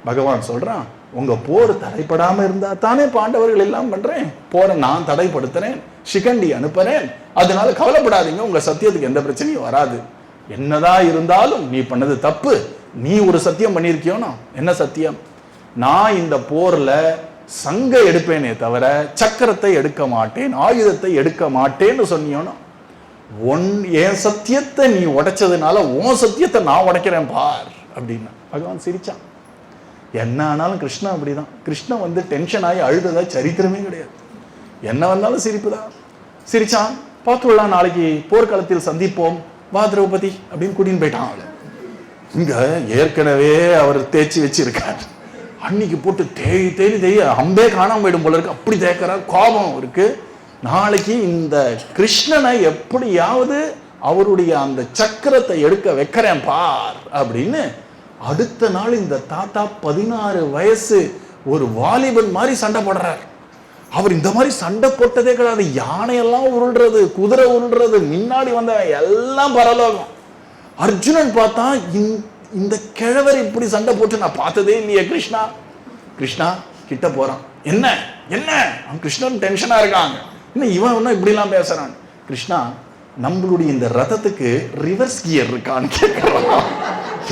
A: பகவான் சொல்றான், உங்க போர் தடைப்படாம இருந்தா தானே பாண்டவர்கள் எல்லாம் பண்றேன், போரை நான் தடைப்படுத்துறேன், சிகண்டி அனுப்புறேன், அதனால கவலைப்படாதீங்க, உங்க சத்தியத்துக்கு எந்த பிரச்சனையும் வராது. என்னதான் இருந்தாலும் நீ பண்ணது தப்பு. நீ ஒரு சத்தியம் பண்ணியிருக்கியோனா, என்ன சத்தியம்? நான் இந்த போர்ல சங்க எடுப்பேனே தவிர சக்கரத்தை எடுக்க மாட்டேன், ஆயுதத்தை எடுக்க மாட்டேன்னு சொன்னியோன்னா, என் சத்தியத்தை நீ உடைச்சதுனால உன் சத்தியத்தை நான் உடைக்கிறேன் பார் அப்படின்னா பகவான் சிரிச்சான். என்ன ஆனாலும் கிருஷ்ணன் அப்படிதான். கிருஷ்ணன் வந்து டென்ஷன் ஆகி அழுததா சரித்திரமே கிடையாது. என்ன வந்தாலும் சிரிப்பு தான். சிரிச்சான். பார்த்துடலாம், நாளைக்கு போர்க்களத்தில் சந்திப்போம், வா திரௌபதி அப்படின்னு கூட்டின்னு போயிட்டான். அவளை இங்க ஏற்கனவே அவர் தேய்ச்சி வச்சிருக்கார். அன்னைக்கு போட்டு தேய் அம்பே காணாம போயிடும் போல இருக்கு, அப்படி தேய்க்கிறார். கோபம் இருக்கு. நாளைக்கு இந்த கிருஷ்ணனை எப்படியாவது அவருடைய அந்த சக்கரத்தை எடுக்க வைக்கிறேன் பார் அப்படின்னு அடுத்த நாள் இந்த தாத்தா 16 வயசு ஒரு வாலிபன் மாதிரி சண்டை போடுறார். அவர் இந்த மாதிரி சண்டை போட்டதே கிடையாது. யானையெல்லாம் உருள்றது, குதிரை உருள்றது, முன்னாடி வந்த எல்லாம் பரலோகம். அர்ஜுனன் பார்த்தா இந்த கிழவர் இப்படி சண்டை போட்டு நான் பார்த்ததே இல்லையே கிருஷ்ணா. கிருஷ்ணா கிட்ட போறான். என்ன என்ன கிருஷ்ணன் டென்ஷனா இருக்காங்க. இன்னும் இவன் ஒன்னும் இப்படி எல்லாம் பேசுறான். கிருஷ்ணா, நம்மளுடைய இந்த ரதத்துக்கு ரிவர்ஸ் கியர் இருக்கான்னு கேட்கிறான்.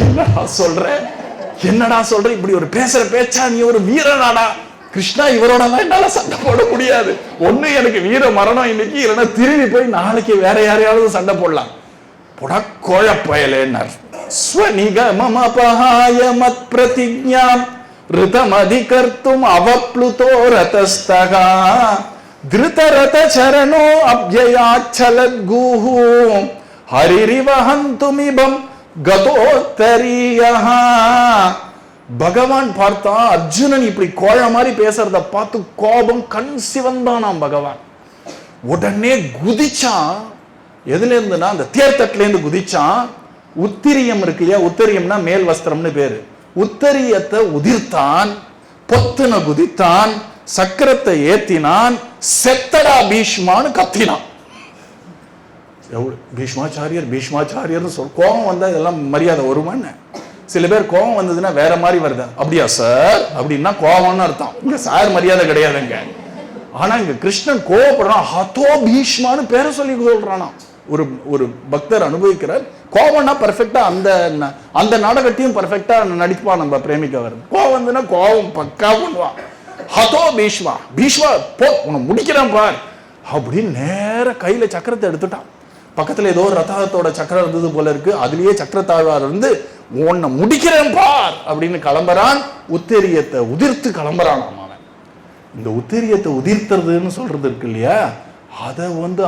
A: என்னடா சொல்ற, என்னடா சொல்ற, இப்படி ஒரு பேசுற பேச்சா, நீ ஒரு வீரனாடா. கிருஷ்ணா, இவரோட என்னால சண்டை போட முடியாது. ஒண்ணு எனக்கு வீர மரணம் இன்னைக்கு, இல்லைன்னா திரும்பி போய் நாளைக்கு வேற யாரையாவது சண்டை போடலாம். புடா கோழ பயலேன்னார். ஸ்வநிகமமபஹாய மத் பிரதிஜ்ஞாம் ரிதமதிகர்த்தும் அவப்ளுதோ ரதஸ்தகா திருதரத சரணோ அப்யயாச்சலத்கூஹு ஹரிரிவஹந்துமிபம் கதோத்தரியஹ. பகவான் பார்த்தா அர்ஜுனன் இப்படி கோழ மாதிரி பேசுறத பார்த்து கோபம் கண் சிவந்தானாம் பகவான். உடனே குதிச்சான். எதுல இருந்துன்னா அந்த தேர்தட்டுல இருந்து குதிச்சான். உத்திரியம் இருக்கு இல்லையா, உத்தரியம்னா மேல் வஸ்திரம்னு பேரு. உத்தரியத்தை உதிர்த்தான், பொத்துன குதித்தான், சக்கரத்தை ஏத்தினான், செத்தடா பீஷ்மான்னு கத்தினான். பீஷ்மாச்சாரியர் பீஷ்மாச்சாரியர்னு கோபம் வந்தா இதெல்லாம் மரியாதை வருமான்னு. சில பேர் கோபம் வந்ததுன்னா வேற மாதிரி வருது. அப்படியா சார் அப்படின்னா கோபம்னு அர்த்தம். இங்க சார் மரியாதை கிடையாதுங்க. ஆனா இங்க கிருஷ்ணன் கோபப்படுறான். ஹதோ பீஷ்மான்னு பேரை சொல்லி சொல்றானா. ஒரு பக்தர் அனுபவிக்கிறார். கோபம்னா பர்ஃபெக்டா அந்த நாடகத்தையும் பர்ஃபெக்டா நடிப்பான் நம்ம பிரேமிக்க வருது. கோபம் வந்துன்னா கோபம் பக்கா பண்ணுவான். ஹதோ பீஷ்மா, பீஷ்மா போ உன்னை முடிக்கிறேன் பார் அப்படின்னு நேர கையில சக்கரத்தை எடுத்துட்டான். பக்கத்துல ஏதோ ரதத்தோட சக்கரம் இருந்தது போல இருக்கு. அதுலயே சக்கரத்தாழ்வார் இருந்து உன்னை முடிக்கிறேன் பார் அப்படின்னு கிளம்புறான். உத்தரியத்தை உதிர்த்து கிளம்புறான். அவன் இந்த உத்தரியத்தை உதிர்த்துறதுன்னு சொல்றது இருக்கு இல்லையா, அதை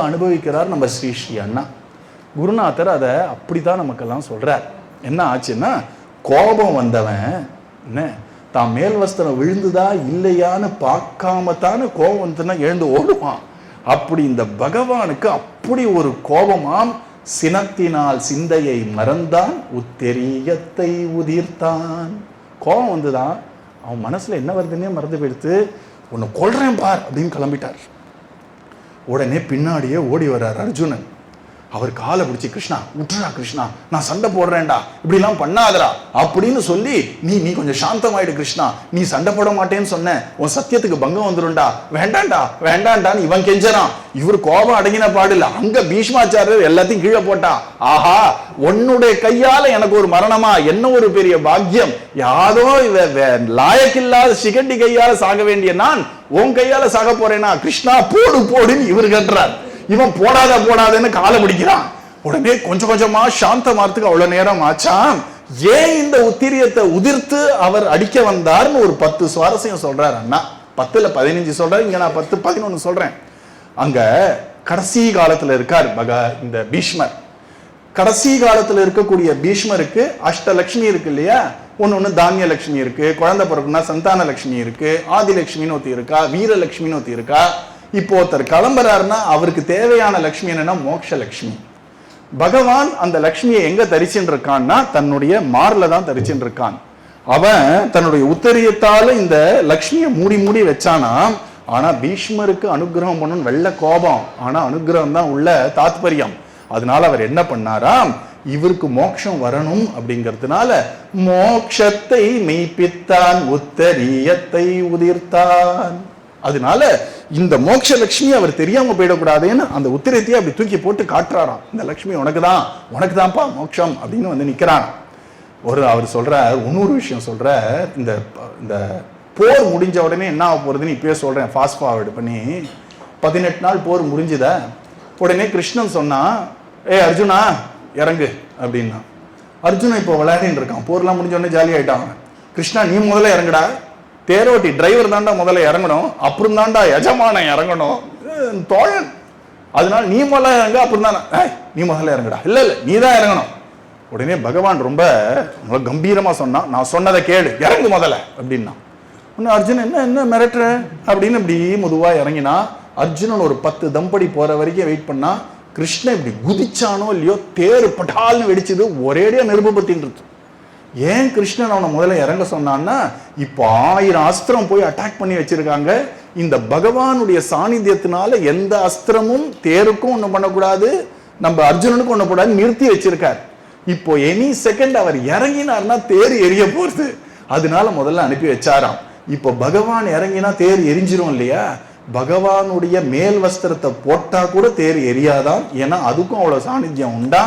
A: அனுபவிக்கிறார் நம்ம ஸ்ரீ ஸ்ரீ அண்ணா. குருநாதர் அதை அப்படித்தான் நமக்கெல்லாம் சொல்றார். என்ன ஆச்சுன்னா, கோபம் வந்தவன் என்ன தான் மேல் வஸ்திரம் விழுந்துதா இல்லையான்னு பார்க்காம தானே கோபம் வந்துன்னா எழுந்து ஓடுவான். அப்படி இந்த பகவானுக்கு அப்படி ஒரு கோபமாம். சினத்தினால் சிந்தையை மறந்தான், உத்தரியத்தை உதிர்த்தான். கோபம் வந்துதான் அவன் மனசுல என்ன வருதுன்னே மறந்து போயிடுத்து. உன்னை கொல்றேன் பார் அப்படின்னு கிளம்பிட்டார். உடனே பின்னாடியே ஓடி வர்றார் அர்ஜுனன். அவர் காலை பிடிச்சி, கிருஷ்ணா விட்டுறா கிருஷ்ணா, நான் சண்டை போடுறேன்டா, இப்படி எல்லாம் பண்ணாதரா அப்படின்னு சொல்லி, நீ கொஞ்சம் சாந்தமாயிடு கிருஷ்ணா, நீ சண்டை போட மாட்டேன்னு சொன்ன, உன் சத்தியத்துக்கு பங்கம் வந்துரும்டா, வேண்டாண்டா வேண்டாண்டான்னு இவன் கெஞ்சறான். இவர் கோபம் அடங்கின பாடில்ல. அங்க பீஷ்மாச்சாரியர் எல்லாத்தையும் கீழே போட்டா. ஆஹா, உன்னுடைய கையால எனக்கு ஒரு மரணமா, என்ன ஒரு பெரிய பாக்கியம். யாரோ லாயக்கில்லாத சிகண்டி கையால சாக வேண்டிய நான் உன் கையால சாக போறேனா, கிருஷ்ணா போடு போடுன்னு இவர் கட்டுறார். இவன் போடாதன்னு காலை பிடிக்கிறான். உடனே கொஞ்சம் கொஞ்சமா சாந்தமாறதுக்கு அவ்வளவு நேரம் ஆச்சாம். ஏன் இந்த உத்திரியத்தை உதிர்த்து அவர் அடிக்க வந்தார்னு ஒரு 10 சுவாரஸ்யம் சொல்றாரு அண்ணா. 10ல 15 சொல்றாரு, இங்க நான் 10, 11 சொல்றேன். அங்க கடைசி காலத்துல இருக்கார் இந்த பீஷ்மர். கடைசி காலத்துல இருக்கக்கூடிய பீஷ்மருக்கு அஷ்டலட்சுமி இருக்கு இல்லையா. ஒன்னு தானிய லட்சுமி இருக்கு, குழந்தை பிறகுனா சந்தான லட்சுமி இருக்கு, ஆதிலட்சுமின்னு ஒருத்தி இருக்கா, வீரலட்சுமின்னு ஒருத்தி இருக்கா. இப்போ ஒருத்தர் கிளம்புறாருன்னா அவருக்கு தேவையான லட்சுமி என்னன்னா மோட்ச லட்சுமி. பகவான் அந்த லட்சுமியை எங்க தரிச்சுட்டு இருக்கான்னா தன்னுடைய மார்ல தான் தரிச்சுட்டு இருக்கான். அவன் தன்னுடைய உத்தரியத்தால இந்த லட்சுமியை மூடி வச்சானா. ஆனா பீஷ்மருக்கு அனுகிரகம் பண்ணணும் வெள்ள கோபம். ஆனா அனுகிரகம் தான் உள்ள தாத்பரியம். அதனால அவர் என்ன பண்ணாராம், இவருக்கு மோட்சம் வரணும் அப்படிங்கிறதுனால மோட்சத்தை மெய்ப்பித்தான், உத்தரியத்தை உதிர்த்தான். அதனால இந்த மோட்ச லட்சுமி அவர் தெரியாம போயிடக்கூடாதுன்னு அந்த உத்திரத்தையே அப்படி தூக்கி போட்டு காட்டுறாராம். இந்த லட்சுமி உனக்கு தான்ப்பா மோட்சம் அப்படின்னு நிக்கிறான். அவர் சொல்ற இன்னொரு விஷயம் சொல்ற, இந்த போர் முடிஞ்ச உடனே என்ன ஆக போறதுன்னு இப்பயே சொல்றேன், ஃபாஸ்ட் ஃபார்வர்டு பண்ணி. 18 நாள் போர் முடிஞ்சுத உடனே கிருஷ்ணன் சொன்னா, அர்ஜுனா இறங்கு அப்படின்னா. அர்ஜுனன் இப்போ விளையாடின்னு இருக்கான், போர்லாம் முடிஞ்ச உடனே ஜாலி ஆயிட்டான். கிருஷ்ணா நீ முதல்ல இறங்குடா, தேரோட்டி டிரைவர் தாண்டா முதல்ல இறங்கணும், அப்புறம் தாண்டா எஜமான இறங்கணும், தோழன், அதனால நீ முதல்ல இறங்க, அப்புறம் தானே நீ முதல்ல இறங்குடா, இல்ல இல்ல நீ தான் இறங்கணும். உடனே பகவான் ரொம்ப கம்பீரமா சொன்னா, நான் சொன்னதை கேளு, இறங்கு முதல்ல அப்படின்னா. உடனே அர்ஜுனன் என்ன என்ன மிரட்டுற அப்படின்னு இப்படி மெதுவா இறங்கினா. அர்ஜுனன் ஒரு 10 தம்படி போற வரைக்கும் வெயிட் பண்ணா. கிருஷ்ணன் இப்படி குதிச்சானோ இல்லையோ, தேரு பட்டால்னு வெடிச்சது, ஒரேடியா நெருப்பு பத்தின்றது. ஏன் கிருஷ்ணன் அவனை முதல்ல இறங்க சொன்னான்னா, இப்போ 1000 அஸ்திரம் போய் அட்டாக் பண்ணி வச்சிருக்காங்க. இந்த பகவானுடைய சாநித்தியத்தினால எந்த அஸ்திரமும் தேருக்கும் ஒன்றும் பண்ணக்கூடாது, நம்ம அர்ஜுனனுக்கும் ஒன்றும் கூடாது, நிறுத்தி வச்சிருக்கார். இப்போ எனி செகண்ட் அவர் இறங்கினார்னா தேர் எரிய போறது, அதனால முதல்ல அனுப்பி வச்சாராம். இப்போ பகவான் இறங்கினா தேர் எரிஞ்சிரும் இல்லையா, பகவானுடைய மேல் வஸ்திரத்தை போட்டா கூட தேர் எரியாதான், ஏன்னா அதுக்கும் அவ்வளவு சாநித்தியம் உண்டா.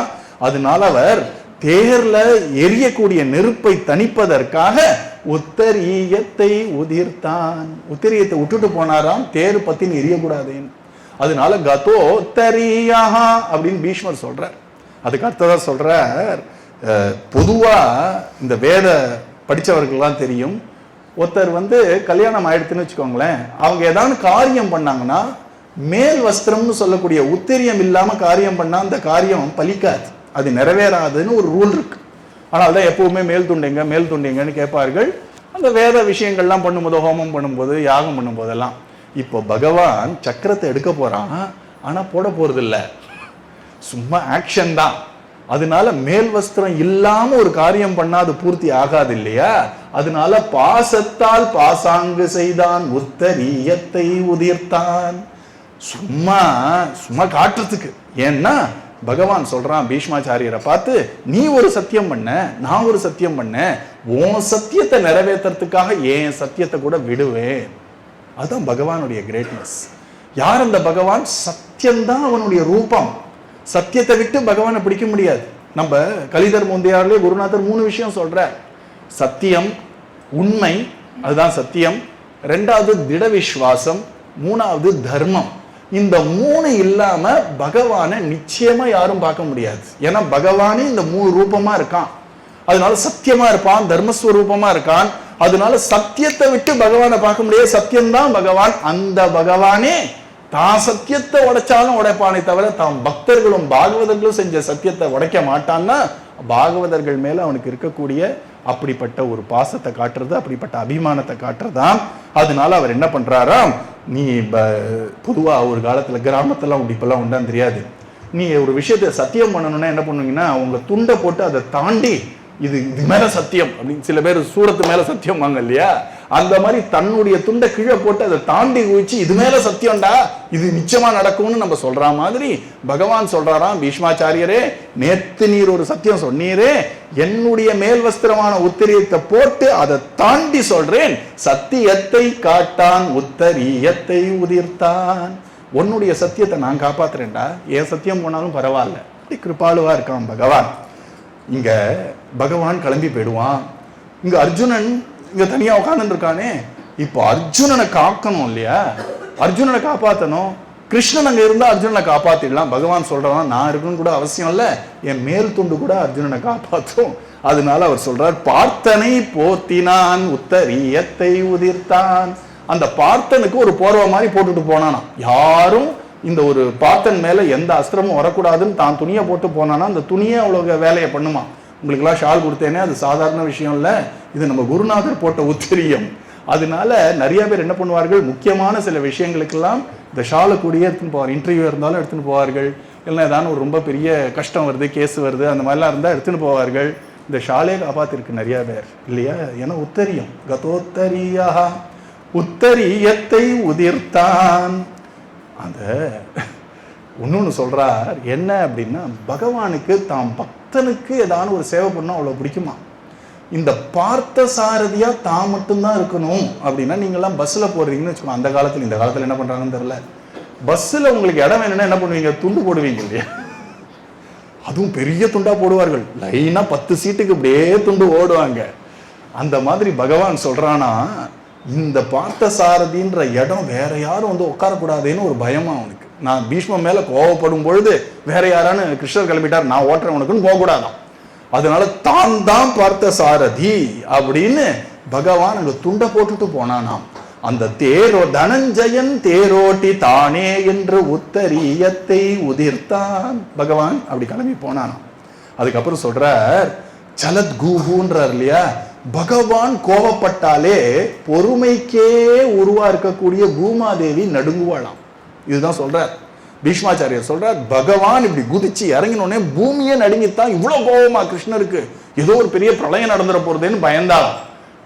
A: அதனால அவர் தேர்ல எரியக்கூடிய நெருப்பை தணிப்பதற்காக உத்தரியத்தை உதிர்த்தான், உத்தரியத்தை விட்டுட்டு போனாராம், தேர் பத்தின்னு எரியக்கூடாதுன்னு. அதனால கதோ உத்தரியா அப்படின்னு பீஷ்மர் சொல்றார். அதுக்கு அடுத்ததா சொல்றார், பொதுவா இந்த வேத படிச்சவர்கள்லாம் தெரியும், ஒருத்தர் கல்யாணம் ஆயிடுத்துன்னு வச்சுக்கோங்களேன், அவங்க ஏதாவது காரியம் பண்ணாங்கன்னா மேல் வஸ்திரம்னு சொல்லக்கூடிய உத்திரியம் இல்லாம காரியம் பண்ணா அந்த காரியம் பலிக்காது, அது நிறைவேறாதுன்னு ஒரு ரூல் இருக்கு. ஆனால் தான் எப்பவுமே மேல் துண்டிங்கன்னு கேட்பார்கள். அந்த வேத விஷயங்கள்லாம் பண்ணும்போது, ஹோமம் பண்ணும்போது, யாகம் பண்ணும்போதெல்லாம். இப்போ பகவான் சக்கரத்தை எடுக்க போறான், ஆனா போட போறது இல்லை, சும்மா ஆக்ஷன் தான். அதனால மேல் வஸ்திரம் இல்லாம ஒரு காரியம் பண்ணாது பூர்த்தி ஆகாது இல்லையா. அதனால பாசத்தால் பாசாங்கு செய்தான், உத்தரியத்தை உதிர்த்தான், சும்மா சும்மா காட்டுறதுக்கு. ஏன்னா பகவான் சொல்றான் பீஷ்மாச்சாரியரை பார்த்து, நீ ஒரு சத்தியம் பண்ண, நான் ஒரு சத்தியம் பண்ண, உன் சத்தியத்தை நிறைவேற்றுறதுக்காக என் சத்தியத்தை கூட விடுவேன். அதுதான் பகவானுடைய கிரேட்னஸ். யார் அந்த பகவான்? சத்தியம்தான் அவனுடைய ரூபம். சத்தியத்தை விட்டு பகவானை பிடிக்க முடியாது. நம்ம கலிதர் முந்தையாரிலே குருநாதர் 3 விஷயம் சொல்ற, சத்தியம், உண்மை, அதுதான் சத்தியம், 2வது திட விஸ்வாசம், 3வது தர்மம். இந்த 3 இல்லாம பகவானை நிச்சயமா யாரும் பார்க்க முடியாது. ஏன்னா பகவானே இந்த 3 ரூபமா இருக்கான். அதனால சத்தியமா இருப்பான், தர்மஸ்வரூபமா இருக்கான். அதனால சத்தியத்தை விட்டு பகவானை பார்க்க முடியாது. சத்தியம்தான் பகவான். அந்த பகவானே தான் சத்தியத்தை உடைச்சாலும் உடைப்பானே தவிர, தாம் பக்தர்களும் பாகவதர்களும் செஞ்ச சத்தியத்தை உடைக்க மாட்டான்னா, பாகவதர்கள் மேல அவனுக்கு இருக்கக்கூடிய அப்படிப்பட்ட ஒரு பாசத்தை காட்டுறது, அப்படிப்பட்ட அபிமானத்தை காட்டுறதாம். அதனால அவர் என்ன பண்றாராம், நீ பொதுவா ஒரு காலத்துல கிராமத்தெல்லாம் இப்பெல்லாம் உண்டான்னு தெரியாது, நீ ஒரு விஷயத்த சத்தியம் பண்ணணும்னா என்ன பண்ணுவீங்கன்னா, உங்களை துண்டை போட்டு அதை தாண்டி இது மேல சத்தியம் அப்படின்னு, சில பேர் சூரத்து மேல சத்தியம் வாங்க இல்லையா, அந்த மாதிரி தன்னுடைய துண்டை கீழே போட்டு அதை தாண்டி குவிச்சு இது மேல சத்தியம்டா, இது நிச்சயமா நடக்கும்னு நம்ம சொல்ற மாதிரி பகவான் சொல்றாராம், பீஷ்மாச்சாரியரே நேத்து நீர் ஒரு சத்தியம் சொன்னீரே, என்னுடைய மேல் வஸ்திரமான உத்தரியத்தை போட்டு அதை தாண்டி சொல்றேன், சத்தியத்தை காட்டான் உத்தரியத்தை உதிர்த்தான், உன்னுடைய சத்தியத்தை நான் காப்பாத்துறேன்டா, என் சத்தியம் போனாலும் பரவாயில்ல. அப்படி கிருபாலுவா இருக்கான் பகவான். இங்க பகவான் கிளம்பி போயிடுவான். இங்க அர்ஜுனன் இங்க தனியா உட்கார்ந்து இருக்கானே, இப்போ அர்ஜுனனை காக்கணும் இல்லையா, அர்ஜுனனை காப்பாற்றணும். கிருஷ்ணன் அங்க இருந்தா அர்ஜுனனை காப்பாத்திடலாம். பகவான் சொல்றான், நான் இருக்கணும் கூட அவசியம் இல்ல, என் மேல் துண்டு கூட அர்ஜுனனை காப்பாற்றும். அதனால அவர் சொல்றார், பார்த்தனை போத்தினான் உத்தரியத்தை உதிர்த்தான். அந்த பார்த்தனுக்கு ஒரு போர்வை மாதிரி போட்டுட்டு போனானா, யாரும் இந்த ஒரு பார்த்தன் மேல எந்த அஸ்திரமும் வரக்கூடாதுன்னு தான் துணியை போட்டு போனானா, அந்த துணியே அவ்வளவு வேலையை பண்ணுமா. உங்களுக்கெல்லாம் ஷால் கொடுத்தேனே, அது சாதாரண விஷயம் இல்லை, இது நம்ம குருநாதர் போட்ட உத்திரியம். அதனால நிறைய பேர் என்ன பண்ணுவார்கள், முக்கியமான சில விஷயங்களுக்கெல்லாம் இந்த ஷாலை கூடியே எடுத்துன்னு போவார். இன்டர்வியூ இருந்தாலும் எடுத்துன்னு போவார்கள், இல்லைன்னா ஏதாவது ஒரு ரொம்ப பெரிய கஷ்டம் வருது, கேஸ் வருது, அந்த மாதிரிலாம் இருந்தால் எடுத்துன்னு போவார்கள். இந்த ஷாலே காப்பாத்திருக்கு நிறைய பேர் இல்லையா. ஏன்னா உத்தரியம், கதோத்தரியா உத்தரியத்தை உதிர்த்தான். அந்த இன்னொன்று சொல்றார், என்ன அப்படின்னா, பகவானுக்கு தாம் பக்தனுக்கு ஏதாவது ஒரு சேவை பண்ணா அவ்வளோ பிடிக்குமா. இந்த பார்த்த சாரதியா தான் மட்டும்தான் இருக்கணும் அப்படின்னா, நீங்கள்லாம் பஸ்ஸில் போடுறீங்கன்னு வச்சுக்கோங்க. அந்த காலத்தில், இந்த காலத்தில் என்ன பண்ணுறாங்கன்னு தெரியல, பஸ்ஸில் உங்களுக்கு இடம் வேணும்னா என்ன பண்ணுவீங்க, துண்டு போடுவீங்க இல்லையா. அதுவும் பெரிய துண்டா போடுவார்கள், லைனாக 10 சீட்டுக்கு இப்படியே துண்டு ஓடுவாங்க. அந்த மாதிரி பகவான் சொல்றானா, இந்த பார்த்த சாரதின்ற இடம் வேற யாரும் வந்து உட்காரக்கூடாதுன்னு ஒரு பயமா அவனுக்கு. நான் பீஷ்மன் மேல கோவப்படும் பொழுது வேற யாரான்னு கிருஷ்ணர் கிளம்பிட்டார், நான் ஓட்டுறேன் உனக்குன்னு போகக்கூடாதான். அதனால தான் பார்த்த சாரதி அப்படின்னு பகவான் அங்க துண்டை போட்டுட்டு போனானாம். அந்த தனஞ்சயன் தேரோட்டி தானே என்று உத்தரியத்தை உதிர்த்தான். பகவான் அப்படி கிளம்பி போனானாம். அதுக்கப்புறம் சொல்றார் சலத் கூகுன்றார் இல்லையா, பகவான் கோபப்பட்டாலே பொறுமைக்கே உருவா இருக்கக்கூடிய பூமாதேவி நடுங்குவாளாம். இதுதான் சொல்றார் பீஷ்மாச்சாரியர் சொல்றார். பகவான் இப்படி குதிச்சு இறங்கினோடனே பூமியே நடுங்கித்தான். இவ்வளவு கோபமா கிருஷ்ணருக்கு, ஏதோ ஒரு பெரிய பிரளயம் நடந்துட போறதுன்னு பயந்தாளாம்.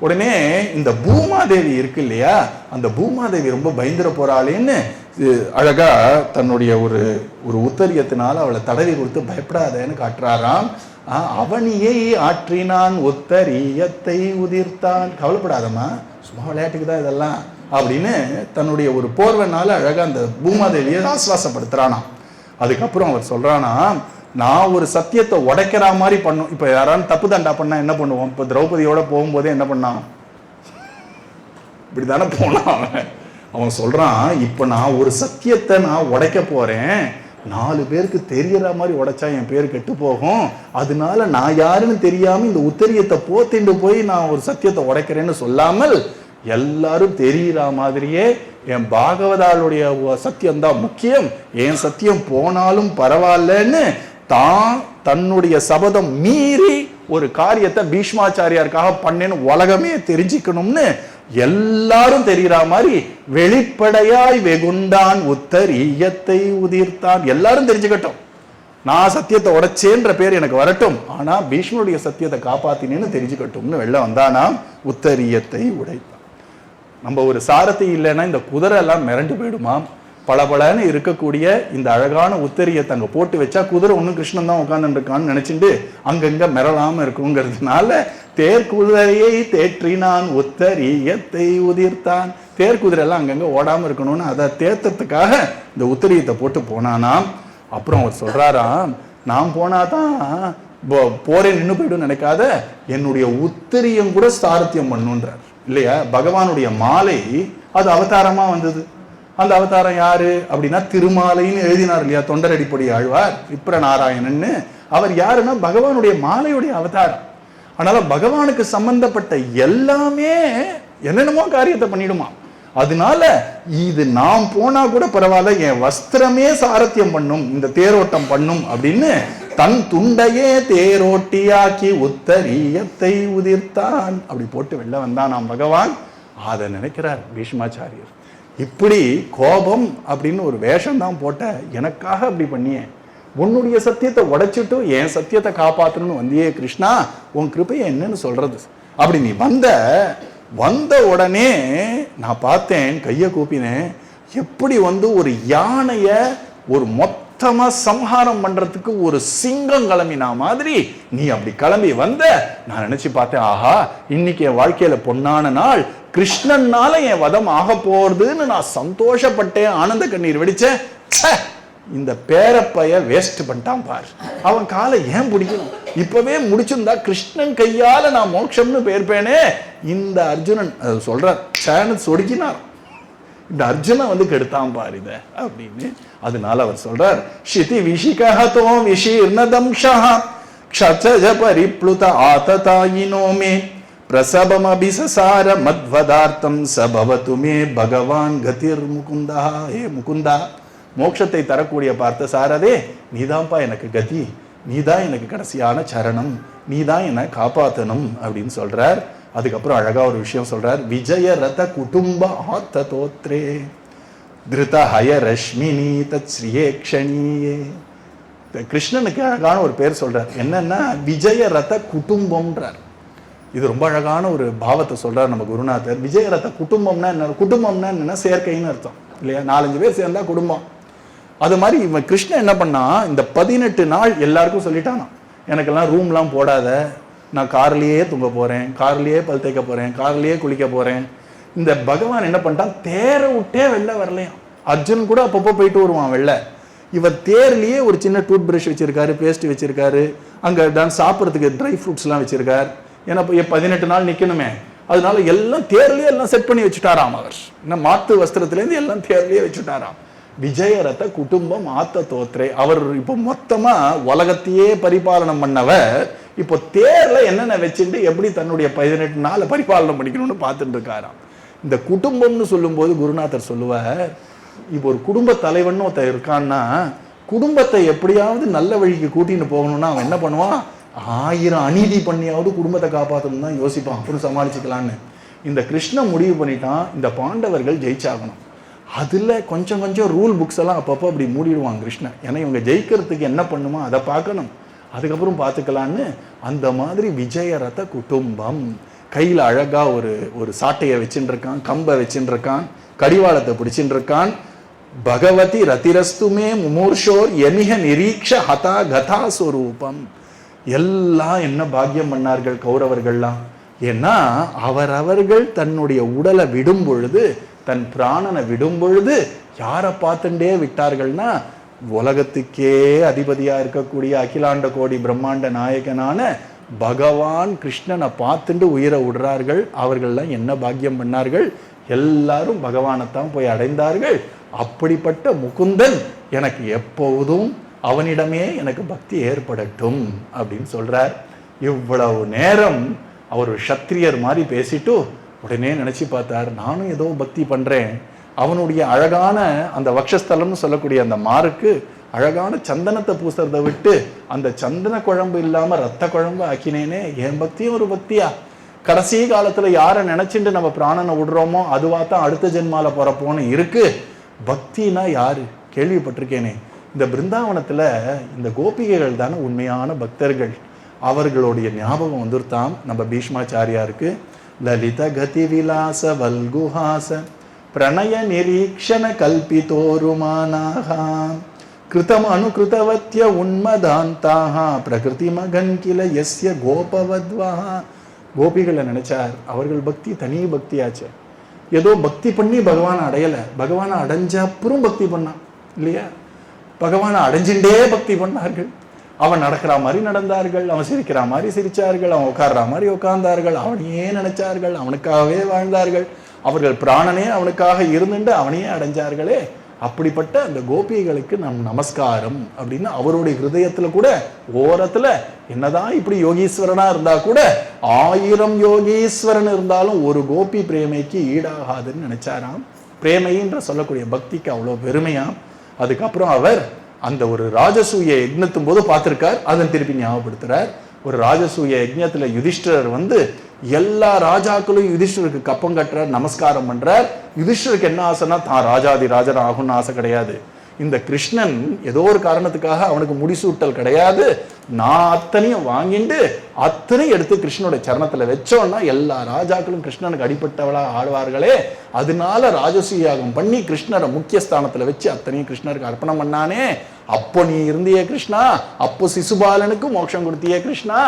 A: உடனே இந்த பூமாதேவி இருக்கு இல்லையா, அந்த பூமாதேவி ரொம்ப பயந்துட போறாளேன்னு அழகா தன்னுடைய ஒரு ஒரு உத்தரியத்தினால அவளை தடவி கொடுத்து பயப்படாதேன்னு காட்டுறாராம். அவனியை ஆற்றினான் உத்தரியத்தை உதிர்த்தான். கவலைப்படாதம்மா, சும்மா விளையாட்டுக்கு தான் இதெல்லாம் அப்படின்னு தன்னுடைய ஒரு போர்வனால அழகா அந்த பூமாதேவியை ஆசுவாசப்படுத்துறானா. அதுக்கப்புறம் அவர் சொல்றானா, நான் ஒரு சத்தியத்தை உடைக்கிற மாதிரி பண்ணும். இப்ப யாராலும் தப்பு தண்டா பண்ணா என்ன பண்ணுவோம்? இப்ப திரௌபதியோட போகும்போதே என்ன பண்ணான்? இப்படித்தானே போனான். அவன் சொல்றான், இப்ப நான் ஒரு சத்தியத்தை நான் உடைக்க போறேன், 4 பேருக்கு தெரியற மாதிரி உடைச்சா என் பேர் கெட்டு போகும், அதனால நான் யாருன்னு தெரியாம இந்த உத்தரியத்தை போத்திண்டு போய் நான் ஒரு சத்தியத்தை உடைக்கிறேன்னு சொல்லாமல் எல்லாரும் தெரிகிற மாதிரியே என் பாகவதாளுடைய சத்தியம்தான் முக்கியம், என் சத்தியம் போனாலும் பரவாயில்லன்னு தன்னுடைய சபதம் மீறி ஒரு காரியத்தை பீஷ்மாச்சாரியாருக்காக பண்ணேன்னு உலகமே தெரிஞ்சுக்கணும்னு எல்லாரும் தெரிகிற மாதிரி வெளிப்படையாய் வெகுண்டான் உத்தரியத்தை உதிர்த்தான். எல்லாரும் தெரிஞ்சுக்கட்டும், நான் சத்தியத்தை உடைச்சேன்ற பேர் எனக்கு வரட்டும், ஆனா பீஷ்மனுடைய சத்தியத்தை காப்பாத்தினேன்னு தெரிஞ்சுக்கட்டும்னு வெளில வந்தானா உத்தரியத்தை உடைத்தான். நம்ம ஒரு சாரதி இல்லைன்னா இந்த குதிரை எல்லாம் மிரண்டு போயிடுமா? பளபளன்னு இருக்கக்கூடிய இந்த அழகான உத்தரியத்தை அங்க போட்டு வச்சா குதிரை ஒன்னும் கிருஷ்ணன் தான் உட்கார்ந்து இருக்கான்னு நினைச்சுட்டு அங்கங்க மிரளாம இருக்குங்கிறதுனால தேர்குதிரையை தேற்றினான் உத்தரியத்தை உதிர்த்தான். தேர்குதிரை எல்லாம் அங்கங்க ஓடாம இருக்கணும்னு அதை தேர்த்ததுக்காக இந்த உத்தரியத்தை போட்டு போனானாம். அப்புறம் அவர் சொல்றாராம், நான் போனாதான் போரே நின்று போயிடும் நினைக்காத, என்னுடைய உத்தரியம் கூட சாரத்தியம் பண்ணுன்றார் இல்லையா. பகவானுடைய மாலை அது அவதாரமா வந்தது. அந்த அவதாரம் யாரு அப்படின்னா திருமாலைன்னு எழுதினார் இல்லையா தொண்டரடிப்பொடி ஆழ்வார் விப்ர நாராயணன்னு. அவர் யாருன்னா பகவானுடைய மாலையுடைய அவதாரம். அதனால பகவானுக்கு சம்பந்தப்பட்ட எல்லாமே என்னென்னமோ காரியத்தை பண்ணிடுமா. அதனால இது நாம் போனா கூட பரவாயில்ல, என் வஸ்திரமே சாரத்தியம் பண்ணும், இந்த தேரோட்டம் பண்ணும் அப்படின்னு தன் துண்டையே தேரோட்டியாக்கி உத்தரியத்தை உதிர்த்தான். அப்படி போட்டு வெளில வந்தான் நாம் பகவான். அதை நினைக்கிறார் பீஷ்மாச்சாரியர். இப்படி கோபம் அப்படின்னு ஒரு வேஷம் தான் போட்ட, எனக்காக அப்படி பண்ணியே, உன்னுடைய சத்தியத்தை உடைச்சிட்டு என் சத்தியத்தை காப்பாற்றணும்னு வந்தியே கிருஷ்ணா, உன் கிருபையை என்னன்னு சொல்றது? அப்படி நீ வந்த உடனே நான் பார்த்தேன், கையை கூப்பினேன், எப்படி ஒரு யானைய ஒரு மொத்தமா சம்ஹாரம் பண்றதுக்கு ஒரு சிங்கம் கிளம்பினா மாதிரி நீ அப்படி கிளம்பி வந்த. நான் நினைச்சு பார்த்தேன், ஆஹா இன்னைக்கு என் வாழ்க்கையில பொன்னான நாள், கிருஷ்ணன்னால என் வதம் ஆக போறதுன்னு நான் சந்தோஷப்பட்டேன், ஆனந்த கண்ணீர் வெடிச்சேன். இந்த பேரப்பைய வேஸ்ட் பண்ணிட்டான் பார், அவன் காலை ஏன் பிடிக்கணும்? இப்பவே முடிச்சிருந்தா கிருஷ்ணன் கையால நான் மோட்சம்னு பேர்ப்பேனே. இந்த அர்ஜுனன் சொல்றார், சேனு சொடுக்கினார், இந்த அர்ஜுனன் கெடுத்தான் பார் இத அப்படின்னு. அதனால அவர் சொல்றார், ஷிதி விஷிகஹதோ விஷீர்ணதம்ஷா க்ஷசஜ பரிப்ளுத ஆததாயினோமே பிரசபம் அபிசசார மத்வதார்த்தம் சபவது மே பகவான் கதிர் முகுந்தா. ஹே முகுந்தா, மோட்சத்தை தரக்கூடிய பார்த்த சாரதே, நீதான்ப்பா எனக்கு கதி, நீதான் எனக்கு கடைசியான சரணம், நீதான் என்னை காப்பாற்றணும் அப்படின்னு சொல்றார். அதுக்கப்புறம் அழகா ஒரு விஷயம் சொல்றார், விஜய ரத குடும்ப ஆத்த தோத்ரே திருத ஹய ரஷ்மினி தத் ஸ்ரீயேக்ஷணியே. கிருஷ்ணனுக்கு அழகான ஒரு பேர் சொல்றார், என்னன்னா விஜய ரத குடும்பம்ன்றார். இது ரொம்ப அழகான ஒரு பாவத்தை சொல்றார் நம்ம குருநாதர். விஜய ரத குடும்பம்னா என்ன? குடும்பம்னா என்னன்னா சேர்க்கைன்னு அர்த்தம் இல்லையா, 4-5 பேர் சேர்ந்தா குடும்பம். அது மாதிரி இவன் கிருஷ்ணன் என்ன பண்ணா, இந்த 18 நாள் எல்லாருக்கும் சொல்லிட்டானா, எனக்கெல்லாம் ரூம்லாம் போடாத, நான் கார்லயே தூங்க போறேன், கார்லயே பல் தேய்க்க போறேன், கார்லயே குளிக்க போறேன். இந்த பகவான் என்ன பண்ணிட்டான், தேர விட்டே வெளில வரலையாம். அர்ஜுன் கூட அப்பப்போ போயிட்டு வருவான் வெளில. இவர் தேர்லயே ஒரு சின்ன டூத் பிரஷ் வச்சிருக்காரு, பேஸ்ட் வச்சிருக்காரு, அங்க தான் சாப்பிட்றதுக்கு ட்ரை ஃப்ரூட்ஸ்லாம் வச்சிருக்காரு. ஏன்னா 18 நாள் நிக்கணுமே. அதனால எல்லாம் தேர்லயே எல்லாம் செட் பண்ணி வச்சுட்டாராம். அவர் என்ன மாத்து வஸ்திரத்திலேருந்து எல்லாம் தேர்லயே வச்சுட்டாராம். விஜயரத குடும்பம் ஆத்த தோத்ரே. அவர் இப்போ மொத்தமா உலகத்தையே பரிபாலனம் பண்ணவர் இப்போ தேர்ல என்னென்ன வச்சுட்டு எப்படி தன்னுடைய 18 நாளை பரிபாலனம் பண்ணிக்கணும்னு பார்த்துட்டு இருக்காராம். இந்த குடும்பம்னு சொல்லும்போது குருநாதர் சொல்லுவார், இப்போ ஒரு குடும்ப தலைவன் ஒருத்தர் இருக்கான்னா குடும்பத்தை எப்படியாவது நல்ல வழிக்கு கூட்டின்னு போகணும்னா அவன் என்ன பண்ணுவான், 1000 அநீதி பண்ணியாவது குடும்பத்தை காப்பாற்றணும் தான் யோசிப்பான், அப்புறம் சமாளிச்சுக்கலான்னு. இந்த கிருஷ்ணன் முடிவு பண்ணிட்டான், இந்த பாண்டவர்கள் ஜெயிச்சாகணும். அதில் கொஞ்சம் கொஞ்சம் ரூல் புக்ஸ் எல்லாம் அப்பப்போ அப்படி மூடிடுவாங்க கிருஷ்ணன். ஏன்னா இவங்க ஜெயிக்கிறதுக்கு என்ன பண்ணுமோ அதை பார்க்கணும், அதுக்கப்புறம் பார்த்துக்கலான்னு. அந்த மாதிரி விஜயரத குடும்பம் கையில் அழகா ஒரு சாட்டையை வச்சுட்டு இருக்கான், கம்பை வச்சுட்டு இருக்கான், கடிவாளத்தை பிடிச்சிட்டு இருக்கான். பகவதி ரதிரஸ்துமே முமூர்ஷோர் யமிக நிரீக்ஷ ஹதா கதா ஸ்வரூபம். எல்லாம் என்ன பாக்கியம் பண்ணார்கள் கௌரவர்கள்லாம். ஏன்னா அவரவர்கள் தன்னுடைய உடலை விடும் பொழுது, தன் பிராணனை விடும் பொழுது யாரை பார்த்துட்டே விட்டார்கள்னா உலகத்துக்கே அதிபதியா இருக்கக்கூடிய அகிலாண்ட கோடி பிரம்மாண்ட நாயகனான பகவான் கிருஷ்ணனை பார்த்துட்டு உயிரை விடுறார்கள். அவர்கள்லாம் என்ன பாக்கியம் பண்ணார்கள், எல்லாரும் பகவானைத்தான் போய் அடைந்தார்கள். அப்படிப்பட்ட முகுந்தன் எனக்கு எப்போதும் அவனிடமே எனக்கு பக்தி ஏற்படட்டும் அப்படின்னு சொல்றார். இவ்வளவு நேரம் அவர் சத்திரியர் மாதிரி பேசிட்டு உடனே நினைச்சு பார்த்தார், நானும் ஏதோ பக்தி பண்றேன். அவனுடைய அழகான அந்த வக்ஷஸ்தலம்னு சொல்லக்கூடிய அந்த மாருக்கு அழகான சந்தனத்தை பூசுறதை விட்டு அந்த சந்தன குழம்பு இல்லாம ரத்த குழம்பு ஆக்கினேனே, என் பக்தியும் ஒரு பக்தியா? கடைசி காலத்துல யாரை நினைச்சுட்டு நம்ம பிராணனை விடுறோமோ அதுவா தான் அடுத்த ஜென்மால போறப்போன்னு இருக்கு. பக்தினா யாரு கேள்விப்பட்டிருக்கேனே. இந்த பிருந்தாவனத்துல இந்த கோபிகைகள் தானே உண்மையான பக்தர்கள். அவர்களுடைய ஞாபகம் வந்துருத்தாம் நம்ம பீஷ்மாச்சாரியாருக்கு. லலித கதி விலாச வல்குஹாச பிரணய நிரீக்ஷண கல்பிதோருமானாக கிருதம் அனுகிருதவத்ய உன்மதாந்தாக பிரகிருதி மகன் கில யஸ்ய கோபவத்வா. கோபிகளை நினைச்சார், அவர்கள் பக்தி தனி பக்தியாச்சு. ஏதோ பக்தி பண்ணி பகவானை அடையலை, பகவானை அடைஞ்ச அப்புறம் பக்தி பண்ணான் இல்லையா. பகவானை அடைஞ்சுட்டே பக்தி பண்ணார்கள். அவன் நடக்கிற மாதிரி நடந்தார்கள், அவன் சிரிக்கிற மாதிரி சிரிச்சார்கள், அவன் உட்கார்ற மாதிரி உட்கார்ந்தார்கள், அவனையே நினைச்சார்கள், அவனுக்காகவே வாழ்ந்தார்கள். அவர்கள் பிராணனே அவனுக்காக இருந்துட்டு அவனையே அடைஞ்சார்களே. அப்படிப்பட்ட அந்த கோபிகளுக்கு நம் நமஸ்காரம் அப்படின்னு அவருடைய ஹிருதயத்துல கூட ஓரத்துல என்னதான் இப்படி யோகீஸ்வரனா இருந்தா கூட 1000 யோகீஸ்வரன் இருந்தாலும் ஒரு கோபி பிரேமைக்கு ஈடாகாதுன்னு நினைச்சாராம். பிரேமைன்ற சொல்லக்கூடிய பக்திக்கு அவ்வளோ பெருமையாம். அதுக்கப்புறம் அவர் அந்த ஒரு ராஜசூய யஜ்னத்தும் போது பார்த்திருக்கார், அதன் திருப்பி ஞாபகப்படுத்துறார். ஒரு ராஜசூய யஜ்ஞத்துல யுதிஷ்டர் வந்து எல்லா ராஜாக்களும் யுதிஷ்டருக்கு கப்பம் கட்டுறார், நமஸ்காரம் பண்றார். யுதிஷ்டருக்கு என்ன ஆசைன்னா தான் ராஜாதி ராஜன் ஆகும்னு ஆசை கிடையாது. இந்த கிருஷ்ணன் ஏதோ ஒரு காரணத்துக்காக அவனுக்கு முடிசூட்டல் கிடையாது. நான் அத்தனையும் வாங்கிட்டு அத்தனையும் எடுத்து கிருஷ்ணனுடைய சரணத்துல வச்சோன்னா எல்லா ராஜாக்களும் கிருஷ்ணனுக்கு அடிப்பட்டவளா ஆடுவார்களே. அதனால ராஜசூயாகம் பண்ணி கிருஷ்ணரை முக்கியஸ்தானத்துல வச்சு அத்தனையும் கிருஷ்ணருக்கு அர்ப்பணம் பண்ணானே. அப்போ நீ இருந்தியே கிருஷ்ணா, அப்போ சிசுபாலனுக்கு மோட்சம் கொடுத்தியே கிருஷ்ணா,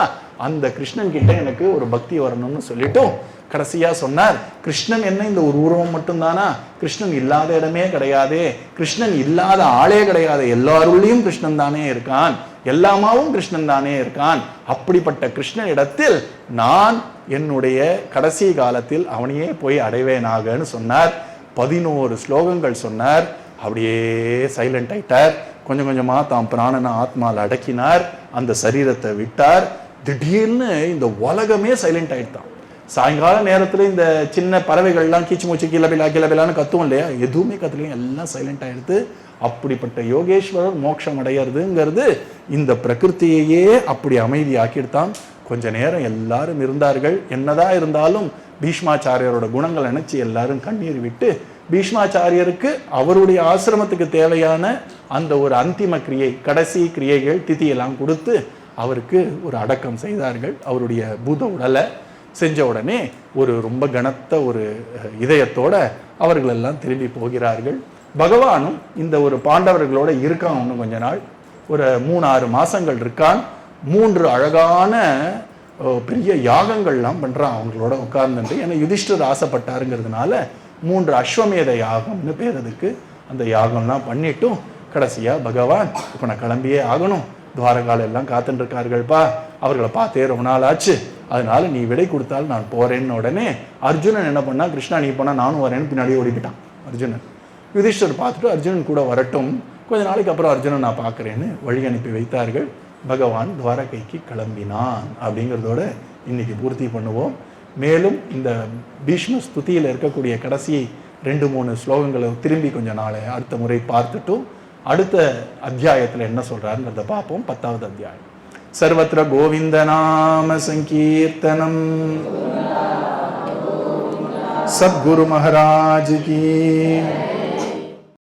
A: அந்த கிருஷ்ணன் கிட்ட எனக்கு ஒரு பக்தி வரணும்னு சொல்லிட்டும் கடைசியா சொன்னார், கிருஷ்ணன் என்ன இந்த ஒரு உருவம் மட்டும்தானா? கிருஷ்ணன் இல்லாத இடமே கிடையாதே, கிருஷ்ணன் இல்லாத ஆளே கிடையாது, எல்லாருள்ளையும் கிருஷ்ணன் தானே இருக்கான், எல்லாமாவும் கிருஷ்ணன் தானே இருக்கான். அப்படிப்பட்ட கிருஷ்ணன் இடத்தில் நான் என்னுடைய கடைசி காலத்தில் அவனையே போய் அடைவேனாகன்னு சொன்னார். 11 ஸ்லோகங்கள் சொன்னார். அப்படியே சைலண்ட் ஆயிட்டார். கொஞ்சம் கொஞ்சமா தாம் பிராணனை ஆத்மாவில் அடக்கினார், அந்த சரீரத்தை விட்டார். திடீர்னு இந்த உலகமே சைலண்ட் ஆயிட்டான். சாயங்கால நேரத்துல இந்த சின்ன பறவைகள்லாம் கீச்சு மூச்சு கிளபிலான்னு கத்துவோம் இல்லையா, எதுவுமே கத்துலையும், எல்லாம் சைலண்ட் ஆயிடுது. அப்படிப்பட்ட யோகேஸ்வரர் மோட்சம் அடையிறதுங்கிறது இந்த பிரகிருத்தியையே அப்படி அமைதி ஆக்கிடுத்தான். கொஞ்ச நேரம் எல்லாரும் இருந்தார்கள். என்னதான் இருந்தாலும் பீஷ்மாச்சாரியரோட குணங்கள் நினைச்சு எல்லாரும் கண்ணீர் விட்டு பீஷ்மாச்சாரியருக்கு அவருடைய ஆசிரமத்துக்கு தேவையான அந்த ஒரு அந்திம கிரியை, கடைசி கிரியைகள் திதியெல்லாம் கொடுத்து அவருக்கு ஒரு அடக்கம் செய்தார்கள். அவருடைய பூத உடலை செஞ்ச உடனே ஒரு ரொம்ப கனத்த ஒரு இதயத்தோட அவர்கள் எல்லாம் திரும்பி போகிறார்கள். பகவானும் இந்த ஒரு பாண்டவர்களோட இருக்கான். இன்னும் கொஞ்ச நாள், ஒரு 3-6 மாசங்கள் இருக்கான். 3 அழகான பெரிய யாகங்கள்லாம் பண்றான் அவங்களோட உட்கார்ந்துட்டு. ஏன்னா யுதிஷ்டர் ஆசைப்பட்டாருங்கிறதுனால 3 அஸ்வமேத யாகம்னு பேர் அதுக்கு. அந்த யாகம்லாம் பண்ணிட்டும் கடைசியா பகவான் இப்போ நான் கிளம்பியே ஆகணும், துவாரகால எல்லாம் காத்துட்டு இருக்கார்கள்ப்பா, அவர்களை பார்த்தே ரொம்ப நாள் ஆச்சு, அதனால நீ விடை கொடுத்தால் நான் போறேன்னு உடனே அர்ஜுனன் என்ன பண்ணா, கிருஷ்ணா நீ போனா நானும் வரேன்னு பின்னாடியே ஓடிக்கிட்டான் அர்ஜுனன். யுதிஷ்டர் பார்த்துட்டு அர்ஜுனன் கூட வரட்டும், கொஞ்ச நாளைக்கு அப்புறம் அர்ஜுனன் நான் பார்க்குறேன்னு வழி அனுப்பி வைத்தார்கள். பகவான் துவாரகைக்கு கிளம்பினான். அப்படிங்கிறதோட இன்னைக்கு பூர்த்தி பண்ணுவோம். மேலும் இந்த பீஷ்ம ஸ்துதியில் இருக்கக்கூடிய கடைசி 2-3 ஸ்லோகங்களை திரும்பி கொஞ்சம் நாளை அடுத்த முறை பார்த்துட்டும் அடுத்த அத்தியாயத்தில் என்ன சொல்றாருங்கிறத பார்ப்போம். 10வது அத்தியாயம். சர்வத்திர கோவிந்த நாம சங்கீர்த்தனம். சத்குரு மகாராஜ் கி